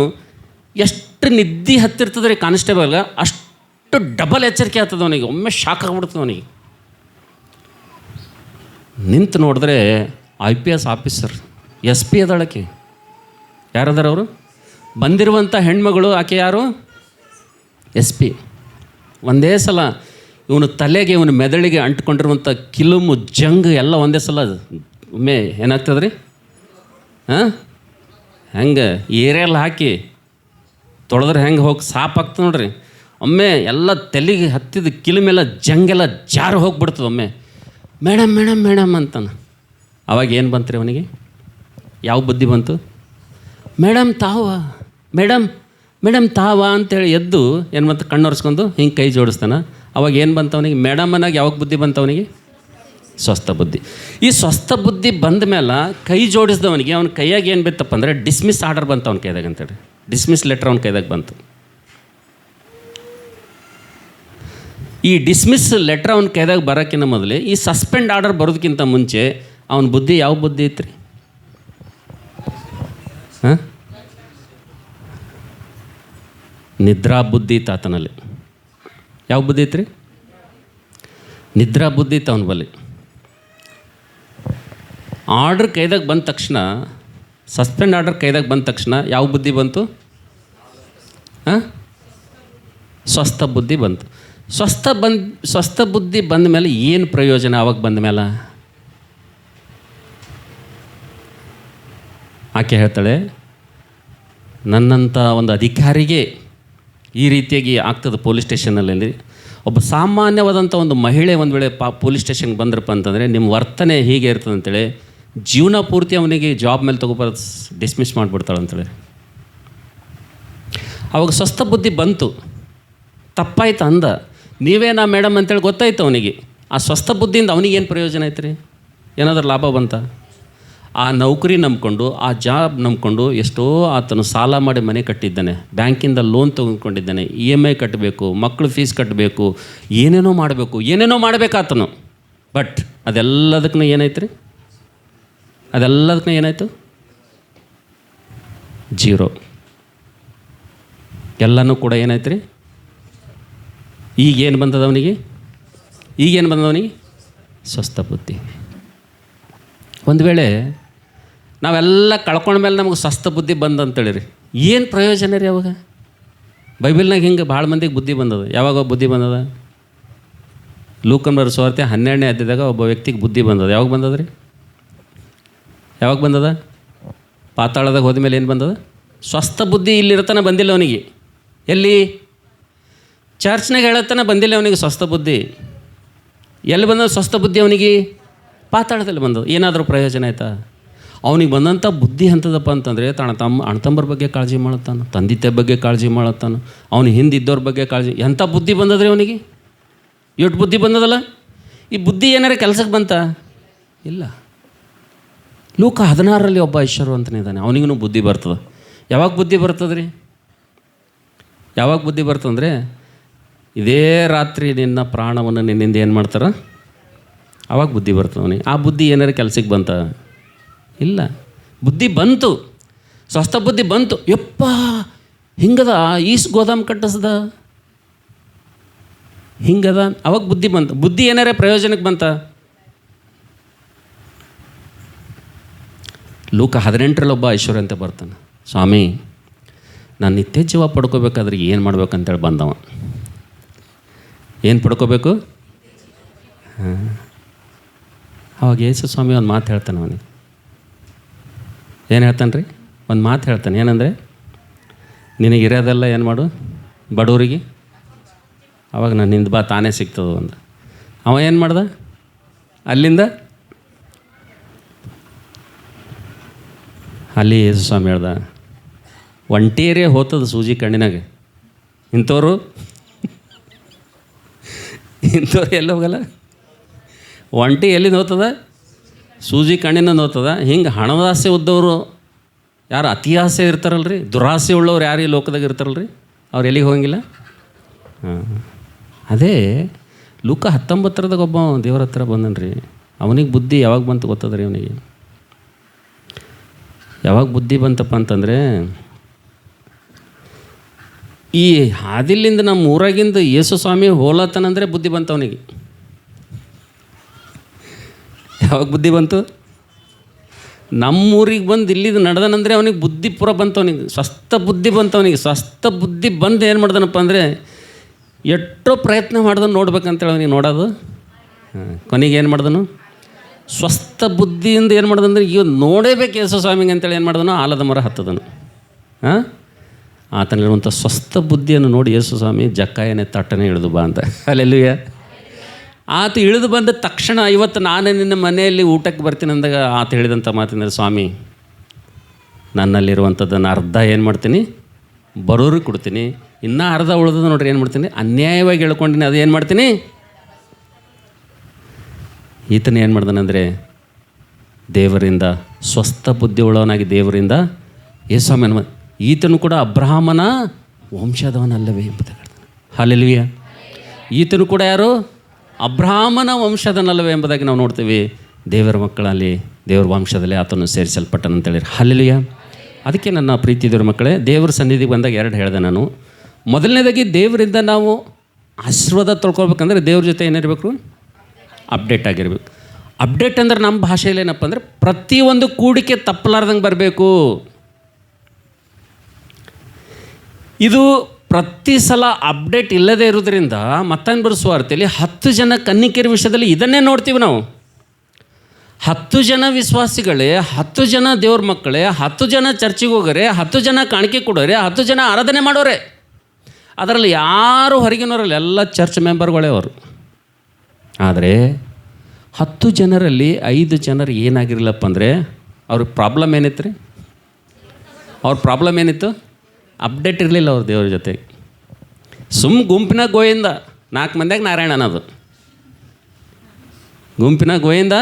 ಎಷ್ಟು ನಿದ್ದೆ ಹತ್ತಿರ್ತದೆ ರೀ ಕಾನ್ಸ್ಟೇಬಲ್ಗೆ, ಅಷ್ಟು ಡಬಲ್ ಎಚ್ಚರಿಕೆ ಆಗ್ತದೆ ಅವನಿಗೆ. ಒಮ್ಮೆ ಶಾಕ್ ಆಗಿಬಿಡ್ತದೆ ಅವನಿಗೆ. ನಿಂತು ನೋಡಿದ್ರೆ IPS ಆಫೀಸರ್, SP ಅದಳಕ್ಕೆ. ಯಾರದಾರ ಅವರು? ಬಂದಿರುವಂಥ ಹೆಣ್ಮಗಳು, ಆಕೆ ಯಾರು? SP. ಒಂದೇ ಸಲ ಇವನು ತಲೆಗೆ, ಇವನು ಮೆದುಳಿಗೆ ಅಂಟ್ಕೊಂಡಿರುವಂಥ ಕಿಲುಮು ಜಂಗ್ ಎಲ್ಲ ಒಂದೇ ಸಲ ಒಮ್ಮೆ ಏನಾಗ್ತದೆ ರೀ, ಹೆಂಗೆ ಏರಿಯಲ್ಲಿ ಹಾಕಿ ತೊಳೆದ್ರೆ ಹೆಂಗೆ ಹೋಗಿ ಸಾಪ್ ಆಗ್ತದೆ ನೋಡ್ರಿ. ಒಮ್ಮೆ ಎಲ್ಲ ತಲೆಗೆ ಹತ್ತಿದ ಕಿಲುಮೆಲ್ಲ ಜಂಗೆಲ್ಲ ಜಾರು ಹೋಗಿಬಿಡ್ತದೆ ಒಮ್ಮೆ. ಮೇಡಮ್ ಮೇಡಮ್ ಮೇಡಮ್ ಅಂತಾನೆ. ಅವಾಗ ಏನು ಬಂತು ರೀ ಅವನಿಗೆ, ಯಾವ ಬುದ್ಧಿ ಬಂತು? ಮೇಡಮ್ ತಾವ, ಮೇಡಮ್ ಮೇಡಮ್ ತಾವ ಅಂತೇಳಿ ಎದ್ದು ಏನು ಬಂತು, ಕಣ್ಣೊರೆಸ್ಕೊಂಡು ಹಿಂಗೆ ಕೈ ಜೋಡಿಸ್ತಾನೆ. ಅವಾಗ ಏನು ಬಂತು ಅವನಿಗೆ? ಮೇಡಮ್ ಅನ್ನಾಗ ಯಾವಾಗ ಬುದ್ಧಿ ಬಂತು ಅವನಿಗೆ? ಸ್ವಸ್ಥ ಬುದ್ಧಿ. ಈ ಸ್ವಸ್ಥ ಬುದ್ಧಿ ಬಂದ ಮೇಲೆ ಕೈ ಜೋಡಿಸಿದವನಿಗೆ ಅವನ ಕೈಯಾಗ ಏನು ಬಿತ್ತಪ್ಪ ಅಂದರೆ ಡಿಸ್ಮಿಸ್ ಆರ್ಡರ್ ಬಂತು ಅವನ ಕೈದಾಗ ಅಂತೇಳಿ. ಡಿಸ್ಮಿಸ್ ಲೆಟ್ರ್ ಅವನ ಕೈದಾಗ ಬಂತು. ಈ ಡಿಸ್ಮಿಸ್ ಲೆಟ್ರ್ ಅವನ ಕೈದಾಗ ಬರೋಕ್ಕಿಂತ ಮೊದಲೇ, ಈ ಸಸ್ಪೆಂಡ್ ಆರ್ಡರ್ ಬರೋದಕ್ಕಿಂತ ಮುಂಚೆ ಅವನ ಬುದ್ಧಿ ಯಾವ ಬುದ್ಧಿ ಐತ್ರಿ? ನಿದ್ರಾ ಬುದ್ಧಿ ಇತ್ತು ಆತನಲ್ಲಿ. ಯಾವ ಬುದ್ಧಿ ಐತ್ರಿ? ನಿದ್ರಾ ಬುದ್ಧಿ ಇತ್ತು ಅವನ ಬಳಿ. ಆರ್ಡ್ರ್ ಕೈದಾಗ ಬಂದ ತಕ್ಷಣ, ಸಸ್ಪೆಂಡ್ ಆರ್ಡರ್ ಕೈದಾಗ ಬಂದ ತಕ್ಷಣ ಯಾವ ಬುದ್ಧಿ ಬಂತು? ಸ್ವಸ್ಥ ಬುದ್ಧಿ ಬಂತು. ಸ್ವಸ್ಥ ಬುದ್ಧಿ ಬಂದ ಮೇಲೆ ಏನು ಪ್ರಯೋಜನ? ಅವಾಗ ಬಂದ ಮೇಲೆ ಆಕೆ ಹೇಳ್ತಾಳೆ, ನನ್ನಂಥ ಒಂದು ಅಧಿಕಾರಿಗೆ ಈ ರೀತಿಯಾಗಿ ಆಗ್ತದೆ ಪೊಲೀಸ್ ಸ್ಟೇಷನಲ್ಲಿ. ಒಬ್ಬ ಸಾಮಾನ್ಯವಾದಂಥ ಒಂದು ಮಹಿಳೆ ಒಂದು ವೇಳೆ ಪೊಲೀಸ್ ಸ್ಟೇಷನ್ಗೆ ಬಂದ್ರಪ್ಪ ಅಂತಂದರೆ ನಿಮ್ಮ ವರ್ತನೆ ಹೀಗೆ ಇರ್ತದೆ ಅಂತೇಳಿ ಜೀವನ ಪೂರ್ತಿ ಅವನಿಗೆ ಜಾಬ್ ಮೇಲೆ ತೊಗೊಬರೋದು ಡಿಸ್ಮಿಸ್ ಮಾಡಿಬಿಡ್ತಾಳೆ ಅಂತೇಳಿ. ಅವಾಗ ಸ್ವಸ್ಥ ಬುದ್ಧಿ ಬಂತು. ತಪ್ಪಾಯ್ತು ಅಂದ, ನೀವೇನಾ ಮೇಡಮ್ ಅಂತೇಳಿ ಗೊತ್ತಾಯ್ತು ಅವನಿಗೆ. ಆ ಸ್ವಸ್ಥ ಬುದ್ಧಿಯಿಂದ ಅವನಿಗೇನು ಪ್ರಯೋಜನ ಐತೆ ರೀ? ಏನಾದರೂ ಲಾಭ ಬಂತ? ಆ ನೌಕರಿ ನಂಬ್ಕೊಂಡು, ಆ ಜಾಬ್ ನಂಬ್ಕೊಂಡು ಎಷ್ಟೋ ಆತನು ಸಾಲ ಮಾಡಿ ಮನೆ ಕಟ್ಟಿದ್ದಾನೆ, ಬ್ಯಾಂಕಿಂದ ಲೋನ್ ತೊಗೊಂಡ್ಕೊಂಡಿದ್ದಾನೆ, EMI ಕಟ್ಟಬೇಕು, ಮಕ್ಕಳು ಫೀಸ್ ಕಟ್ಟಬೇಕು, ಏನೇನೋ ಮಾಡಬೇಕು ಆತನು. ಬಟ್ ಅದೆಲ್ಲದಕ್ಕೂ ಏನಾಯ್ತು ರೀ? ಅದೆಲ್ಲದಕ್ಕೂ ಏನಾಯಿತು? ಜೀರೋ. ಎಲ್ಲನೂ ಕೂಡ ಏನಾಯ್ತು ರೀ? ಈಗೇನು ಬಂದದ ಅವನಿಗೆ? ಸ್ವಸ್ಥ ಬುದ್ಧಿ. ಒಂದು ವೇಳೆ ನಾವೆಲ್ಲ ಕಳ್ಕೊಂಡ್ಮೇಲೆ ನಮಗೆ ಸ್ವಸ್ಥ ಬುದ್ಧಿ ಬಂದಂತೇಳಿರಿ, ಏನು ಪ್ರಯೋಜನ ರೀ ಅವಾಗ? ಬೈಬಲ್ನಾಗ ಹಿಂಗೆ ಭಾಳ ಮಂದಿಗೆ ಬುದ್ಧಿ ಬಂದದ. ಯಾವಾಗ ಬುದ್ಧಿ ಬಂದದ? ಲೂಕನ ಬರೆದ ಸುವಾರ್ತೆ 12ನೇ ಅಧ್ಯಾಯದಾಗ ಒಬ್ಬ ವ್ಯಕ್ತಿಗೆ ಬುದ್ಧಿ ಬಂದದ. ಯಾವಾಗ ಬಂದದ? ಪಾತಾಳದಾಗ ಹೋದ ಮೇಲೆ ಏನು ಬಂದದ? ಸ್ವಸ್ಥ ಬುದ್ಧಿ. ಇಲ್ಲಿರ್ತಾನೆ ಬಂದಿಲ್ಲ ಅವನಿಗೆ. ಎಲ್ಲಿ? ಚರ್ಚ್ನಾಗ ಹೇಳತ್ತಾನೆ ಬಂದಿಲ್ಲ ಅವನಿಗೆ ಸ್ವಸ್ಥ ಬುದ್ಧಿ. ಎಲ್ಲಿ ಬಂದ ಸ್ವಸ್ಥ ಬುದ್ಧಿ ಅವನಿಗೆ? ಪಾತಾಳದಲ್ಲಿ ಬಂದದ್ದು. ಏನಾದರೂ ಪ್ರಯೋಜನ ಆಯ್ತಾ? ಅವನಿಗೆ ಬಂದಂಥ ಬುದ್ಧಿ ಎಂಥದಪ್ಪ ಅಂತಂದರೆ, ಅಣ್ಣತಮ್ಮರ ಬಗ್ಗೆ ಕಾಳಜಿ ಮಾಡುತ್ತಾನೆ, ತಂದೆ ಬಗ್ಗೆ ಕಾಳಜಿ ಮಾಡುತ್ತಾನೆ, ಅವನು ಹಿಂದಿದ್ದವ್ರ ಬಗ್ಗೆ ಕಾಳಜಿ. ಎಂಥ ಬುದ್ಧಿ ಬಂದದ್ರಿ ಅವನಿಗೆ? ಎಷ್ಟು ಬುದ್ಧಿ ಬಂದದಲ್ಲ? ಈ ಬುದ್ಧಿ ಏನಾರ ಕೆಲಸಕ್ಕೆ ಬಂತ? ಇಲ್ಲ. ಲೂಕ 16ರಲ್ಲಿ ಒಬ್ಬ ಐಶ್ವರ್ಯವಂತನಿದ್ದಾನೆ, ಅವನಿಗೂ ಬುದ್ಧಿ ಬರ್ತದೆ. ಯಾವಾಗ ಬುದ್ಧಿ ಬರ್ತದೆ ಅಂದರೆ, ಇದೇ ರಾತ್ರಿ ನಿನ್ನ ಪ್ರಾಣವನ್ನು ನಿನ್ನಿಂದ ಏನು ಮಾಡ್ತಾರೆ, ಆವಾಗ ಬುದ್ಧಿ ಬರ್ತದೆ ಅವನಿಗೆ. ಆ ಬುದ್ಧಿ ಏನಾರು ಕೆಲಸಕ್ಕೆ ಬಂತ? ಇಲ್ಲ. ಬುದ್ಧಿ ಬಂತು, ಸ್ವಸ್ಥ ಬುದ್ಧಿ ಬಂತು. ಯಪ್ಪ ಹಿಂಗದ, ಈಸ್ ಗೋದಾಮ್ ಕಟ್ಟಿಸ್ದ, ಹಿಂಗದ, ಅವಾಗ ಬುದ್ಧಿ ಬಂತು. ಬುದ್ಧಿ ಏನಾರೇ ಪ್ರಯೋಜನಕ್ಕೆ ಬಂತ? ಲೂಕ 18ರಲ್ಲಿ ಒಬ್ಬ ಐಶ್ವರ್ಯ ಅಂತ ಬರ್ತಾನೆ, ಸ್ವಾಮಿ ನಾನು ನಿತ್ಯ ಜೀವ ಪಡ್ಕೋಬೇಕಾದ್ರೆ ಏನು ಮಾಡ್ಬೇಕಂತೇಳಿ ಬಂದವ. ಏನು ಪಡ್ಕೋಬೇಕು? ಅವಾಗ ಯೇಸು ಸ್ವಾಮಿ ಒಂದು ಮಾತು ಹೇಳ್ತಾನೆ ಅವನಿಗೆ. ಏನು ಹೇಳ್ತಾನೆ ರೀ? ಒಂದು ಮಾತು ಹೇಳ್ತಾನೆ. ಏನಂದರೆ, ನಿನಗಿರೋದೆಲ್ಲ ಏನು ಮಾಡು ಬಡವರಿಗೆ, ಅವಾಗ ನಾನು ನಿಂದು ಬಾ ತಾನೇ ಸಿಗ್ತದೆ ಒಂದು. ಅವ ಏನು ಮಾಡ್ದ? ಅಲ್ಲಿಂದ ಅಲ್ಲಿ ಯೇಸು ಸ್ವಾಮಿ ಹೇಳ್ದ, ಒಂಟೇರೇ ಹೋತದ ಸೂಜಿ ಕಣ್ಣಿನಾಗ. ಇಂಥವ್ರು ಎಲ್ಲಿ ಹೋಗಲ್ಲ. ಒಂಟಿ ಎಲ್ಲಿಂದ ಹೋಗ್ತದ? ಸೂಜಿ ಕಣ್ಣಿನಿಂದ ಹೋಗ್ತದ. ಹಿಂಗೆ ಹಣದ ಆಸೆ ಉದ್ದವರು ಯಾರು ಅತಿ ಆಸೆ ಇರ್ತಾರಲ್ರಿ, ದುರಾಸೆ ಉಳ್ಳವ್ರು ಯಾರು ಈ ಲೋಕದಾಗ ಇರ್ತಾರಲ್ರಿ, ಅವ್ರು ಎಲ್ಲಿಗೆ ಹೋಗಂಗಿಲ್ಲ. ಅದೇ ಲೂಕ 19ದಾಗ ಒಬ್ಬ ದೇವ್ರ ಹತ್ರ ಬಂದನ್ರಿ. ಅವನಿಗೆ ಬುದ್ಧಿ ಯಾವಾಗ ಬಂತು ಗೊತ್ತದ್ರಿ? ಅವನಿಗೆ ಯಾವಾಗ ಬುದ್ಧಿ ಬಂತಪ್ಪ ಅಂತಂದರೆ, ಈ ಹಾದಿಲಿಂದ ನಮ್ಮ ಊರಾಗಿಂದ ಯೇಸು ಸ್ವಾಮಿ ಹೋಲತ್ತನಂದರೆ ಬುದ್ಧಿ ಬಂತು ಅವನಿಗೆ. ಯಾವಾಗ ಬುದ್ಧಿ ಬಂತು? ನಮ್ಮೂರಿಗೆ ಬಂದು ಇಲ್ಲಿದ್ದು ನಡೆದನಂದರೆ ಅವನಿಗೆ ಬುದ್ಧಿ ಪೂರ ಬಂತು. ಅವನಿಗೆ ಸ್ವಸ್ಥ ಬುದ್ಧಿ ಬಂತು. ಅವನಿಗೆ ಸ್ವಸ್ಥ ಬುದ್ಧಿ ಬಂದು ಏನು ಮಾಡ್ದನಪ್ಪ ಅಂದರೆ, ಎಷ್ಟೋ ಪ್ರಯತ್ನ ಮಾಡ್ದನು ನೋಡ್ಬೇಕಂತೇಳಿ ಅವನಿಗೆ ನೋಡೋದು. ಕೊನೆಗೆ ಏನು ಮಾಡ್ದನು? ಸ್ವಸ್ಥ ಬುದ್ಧಿಯಿಂದ ಏನು ಮಾಡ್ದಂದ್ರೆ, ಇವ್ ನೋಡೇಬೇಕು ಯೇಸು ಸ್ವಾಮಿಗೆ ಅಂತೇಳಿ ಏನು ಮಾಡ್ದನು? ಆಲದ ಮರ ಹತ್ತದನು. ಆತನಲ್ಲಿರುವಂಥ ಸ್ವಸ್ಥ ಬುದ್ಧಿಯನ್ನು ನೋಡಿ ಯೇಸು ಸ್ವಾಮಿ ಜಕ್ಕಾಯನೇ ತಟ್ಟನೆ ಇಳಿದು ಬಾ ಅಂತ. ಅಲ್ಲೆಲ್ಲೂಯ್ಯ. ಆತ ಇಳಿದು ಬಂದ ತಕ್ಷಣ, ಇವತ್ತು ನಾನೇ ನಿನ್ನ ಮನೆಯಲ್ಲಿ ಊಟಕ್ಕೆ ಬರ್ತೀನಿ ಅಂದಾಗ ಆತ ಹೇಳಿದಂಥ ಮಾತಿಂದರೆ, ಸ್ವಾಮಿ ನನ್ನಲ್ಲಿರುವಂಥದ್ದನ್ನು ಅರ್ಧ ಏನು ಮಾಡ್ತೀನಿ, ಬರೋರಿಗೆ ಕೊಡ್ತೀನಿ, ಇನ್ನೂ ಅರ್ಧ ಉಳಿದ ನೋಡ್ರಿ ಏನು ಮಾಡ್ತೀನಿ, ಅನ್ಯಾಯವಾಗಿ ಹೇಳ್ಕೊಂಡಿನಿ, ಅದು ಏನು ಮಾಡ್ತೀನಿ. ಈತನ ಏನು ಮಾಡ್ದಾನಂದರೆ, ದೇವರಿಂದ ಸ್ವಸ್ಥ ಬುದ್ಧಿ ಉಳ್ಳವನಾಗಿ ದೇವರಿಂದ ಯೇಸು ಸ್ವಾಮಿ, ಈತನು ಕೂಡ ಅಬ್ರಹಾಮನ ವಂಶದವನಲ್ಲವೇ ಎಂಬುದಾಗಿ ಹೇಳ್ತಾನೆ. ಹಲ್ಲೆಲೂಯಾ. ಈತನು ಕೂಡ ಯಾರು? ಅಬ್ರಹಾಮನ ವಂಶದನಲ್ಲವೇ ಎಂಬುದಾಗಿ ನಾವು ನೋಡ್ತೀವಿ. ದೇವರ ಮಕ್ಕಳಲ್ಲಿ, ದೇವರ ವಂಶದಲ್ಲಿ ಆತನು ಸೇರಿಸಲ್ಪಟ್ಟನಂತೇಳಿ. ಹಲ್ಲೆಲೂಯಾ. ಅದಕ್ಕೆ ನನ್ನ ಪ್ರೀತಿ ದೇವರ ಮಕ್ಕಳೇ, ದೇವರ ಸನ್ನಿಧಿಗೆ ಬಂದಾಗ ಎರಡು ಹೇಳಿದೆ ನಾನು. ಮೊದಲನೇದಾಗಿ, ದೇವರಿಂದ ನಾವು ಆಶೀರ್ವಾದ ತೊಳ್ಕೊಳ್ಬೇಕಂದ್ರೆ ದೇವ್ರ ಜೊತೆ ಏನಿರಬೇಕು? ಅಪ್ಡೇಟ್ ಆಗಿರ್ಬೇಕು. ಅಪ್ಡೇಟ್ ಅಂದ್ರೆ ನಮ್ಮ ಭಾಷೆಯಲ್ಲಿ ಏನಪ್ಪ ಅಂದರೆ, ಪ್ರತಿಯೊಂದು ಕೂಡಿಕೆ ತಪ್ಪಲಾರ್ದಂಗೆ ಬರಬೇಕು. ಇದು ಪ್ರತಿ ಸಲ ಅಪ್ಡೇಟ್ ಇಲ್ಲದೇ ಇರೋದ್ರಿಂದ ಮತ್ತಾಯನ ಬರೆದ ಸುವಾರ್ತೆಯಲ್ಲಿ 10 ಜನ ಕನ್ನಿಕೆಯರ ವಿಷಯದಲ್ಲಿ ಇದನ್ನೇ ನೋಡ್ತೀವಿ ನಾವು. 10 ಜನ ವಿಶ್ವಾಸಿಗಳೇ, 10 ಜನ ದೇವ್ರ ಮಕ್ಕಳೇ, 10 ಜನ ಚರ್ಚಿಗೆ ಹೋಗೋರೆ, 10 ಜನ ಕಾಣಿಕೆ ಕೊಡೋರೆ, 10 ಜನ ಆರಾಧನೆ ಮಾಡೋರೆ. ಅದರಲ್ಲಿ ಯಾರು ಹೊರಗಿನವರಲ್ಲಿ ಎಲ್ಲ ಚರ್ಚ್ ಮೆಂಬರ್ಗಳೇ ಅವರು. ಆದರೆ 10 ಜನರಲ್ಲಿ 5 ಜನರು ಏನಾಗಿರಲಿಲ್ಲಪ್ಪ ಅಂದರೆ, ಅವ್ರಿಗೆ ಪ್ರಾಬ್ಲಮ್ ಏನಿತ್ತು ರೀ? ಅವ್ರ ಪ್ರಾಬ್ಲಮ್ ಏನಿತ್ತು? ಅಪ್ಡೇಟ್ ಇರಲಿಲ್ಲ ಅವ್ರ ದೇವ್ರ ಜೊತೆ. ಗುಂಪಿನ ಗೋವಿಂದ 4 ಮಂದಿಯಾಗ ನಾರಾಯಣ ಅನ್ನೋದು. ಗುಂಪಿನ ಗೋವಿಂದ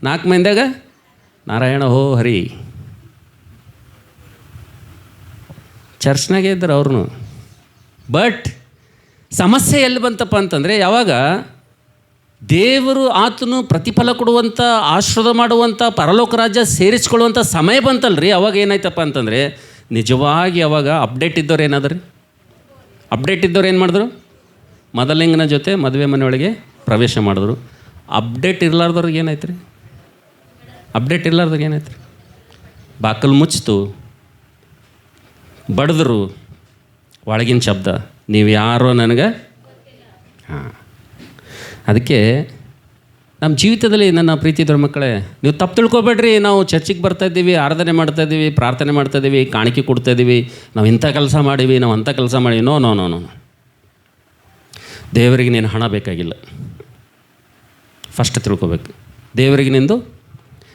4 ಮಂದಿಯಾಗ ನಾರಾಯಣ ಹೋ ಹರಿ ಚರ್ಚ್ನಾಗೆ ಇದ್ದರು ಅವ್ರೂ. ಬಟ್ ಸಮಸ್ಯೆ ಎಲ್ಲಿ ಬಂತಪ್ಪ ಅಂತಂದರೆ, ಯಾವಾಗ ದೇವರು ಆತನು ಪ್ರತಿಫಲ ಕೊಡುವಂಥ, ಆಶೀರ್ವಾದ ಮಾಡುವಂಥ, ಪರಲೋಕ ರಾಜ್ಯ ಸೇರಿಸ್ಕೊಳ್ಳುವಂಥ ಸಮಯ ಬಂತಲ್ರಿ, ಅವಾಗ ಏನಾಯ್ತಪ್ಪ ಅಂತಂದರೆ ನಿಜವಾಗಿ ಅವಾಗ ಅಪ್ಡೇಟ್ ಇದ್ದವ್ರು ಏನಾದ್ರಿ, ಅಪ್ಡೇಟ್ ಇದ್ದವ್ರು ಏನು ಮಾಡಿದ್ರು, ಮೊದಲಿಂಗನ ಜೊತೆ ಮದುವೆ ಮನೆಯೊಳಗೆ ಪ್ರವೇಶ ಮಾಡಿದ್ರು. ಅಪ್ಡೇಟ್ ಇರಲಾರ್ದವ್ರಿಗೆ ಏನಾಯ್ತು ರೀ, ಅಪ್ಡೇಟ್ ಇರಲಾರ್ದವ್ರಿಗೆ ಏನಾಯ್ತು ರೀ, ಬಾಕಲು ಮುಚ್ಚಿತು, ಬಡಿದ್ರು, ಒಳಗಿನ ಶಬ್ದ ನೀವು ಯಾರೋ ನನಗೆ. ಹಾಂ, ಅದಕ್ಕೆ ನಮ್ಮ ಜೀವಿತದಲ್ಲಿ ನನ್ನ ಪ್ರೀತಿದವ್ರ ಮಕ್ಕಳೇ, ನೀವು ತಪ್ಪು ತಿಳ್ಕೊಬೇಡ್ರಿ. ನಾವು ಚರ್ಚಿಗೆ ಬರ್ತಾಯಿದ್ದೀವಿ, ಆರಾಧನೆ ಮಾಡ್ತಾಯಿದ್ದೀವಿ, ಪ್ರಾರ್ಥನೆ ಮಾಡ್ತಾಯಿದ್ದೀವಿ, ಕಾಣಿಕೆ ಕೊಡ್ತಾಯಿದ್ದೀವಿ, ನಾವು ಇಂಥ ಕೆಲಸ ಮಾಡೀವಿ, ನಾವು ಅಂಥ ಕೆಲಸ ಮಾಡೀವಿ. ನೋ ನೋ ನೋ ನೋ ದೇವರಿಗೆ ನೀನು ಹಣ ಬೇಕಾಗಿಲ್ಲ. ಫಸ್ಟ್ ತಿಳ್ಕೊಬೇಕು, ದೇವರಿಗೆ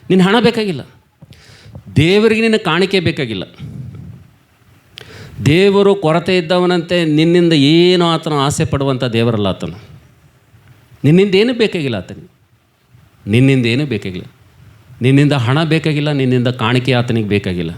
ನಿನ್ನ ಹಣ ಬೇಕಾಗಿಲ್ಲ, ದೇವರಿಗೆ ನಿನ್ನ ಕಾಣಿಕೆ ಬೇಕಾಗಿಲ್ಲ. ದೇವರು ಕೊರತೆ ಇದ್ದವನಂತೆ ನಿನ್ನಿಂದ ಏನು ಆತನ ಆಸೆ ಪಡುವಂಥ ದೇವರಲ್ಲ ಆತನು. ನಿನ್ನಿಂದ ಏನೂ ಬೇಕಾಗಿಲ್ಲ ಆತನಿಗೆ, ನಿನ್ನಿಂದ ಏನೂ ಬೇಕಾಗಿಲ್ಲ. ನಿನ್ನಿಂದ ಹಣ ಬೇಕಾಗಿಲ್ಲ, ನಿನ್ನಿಂದ ಕಾಣಿಕೆ ಆತನಿಗೆ ಬೇಕಾಗಿಲ್ಲ.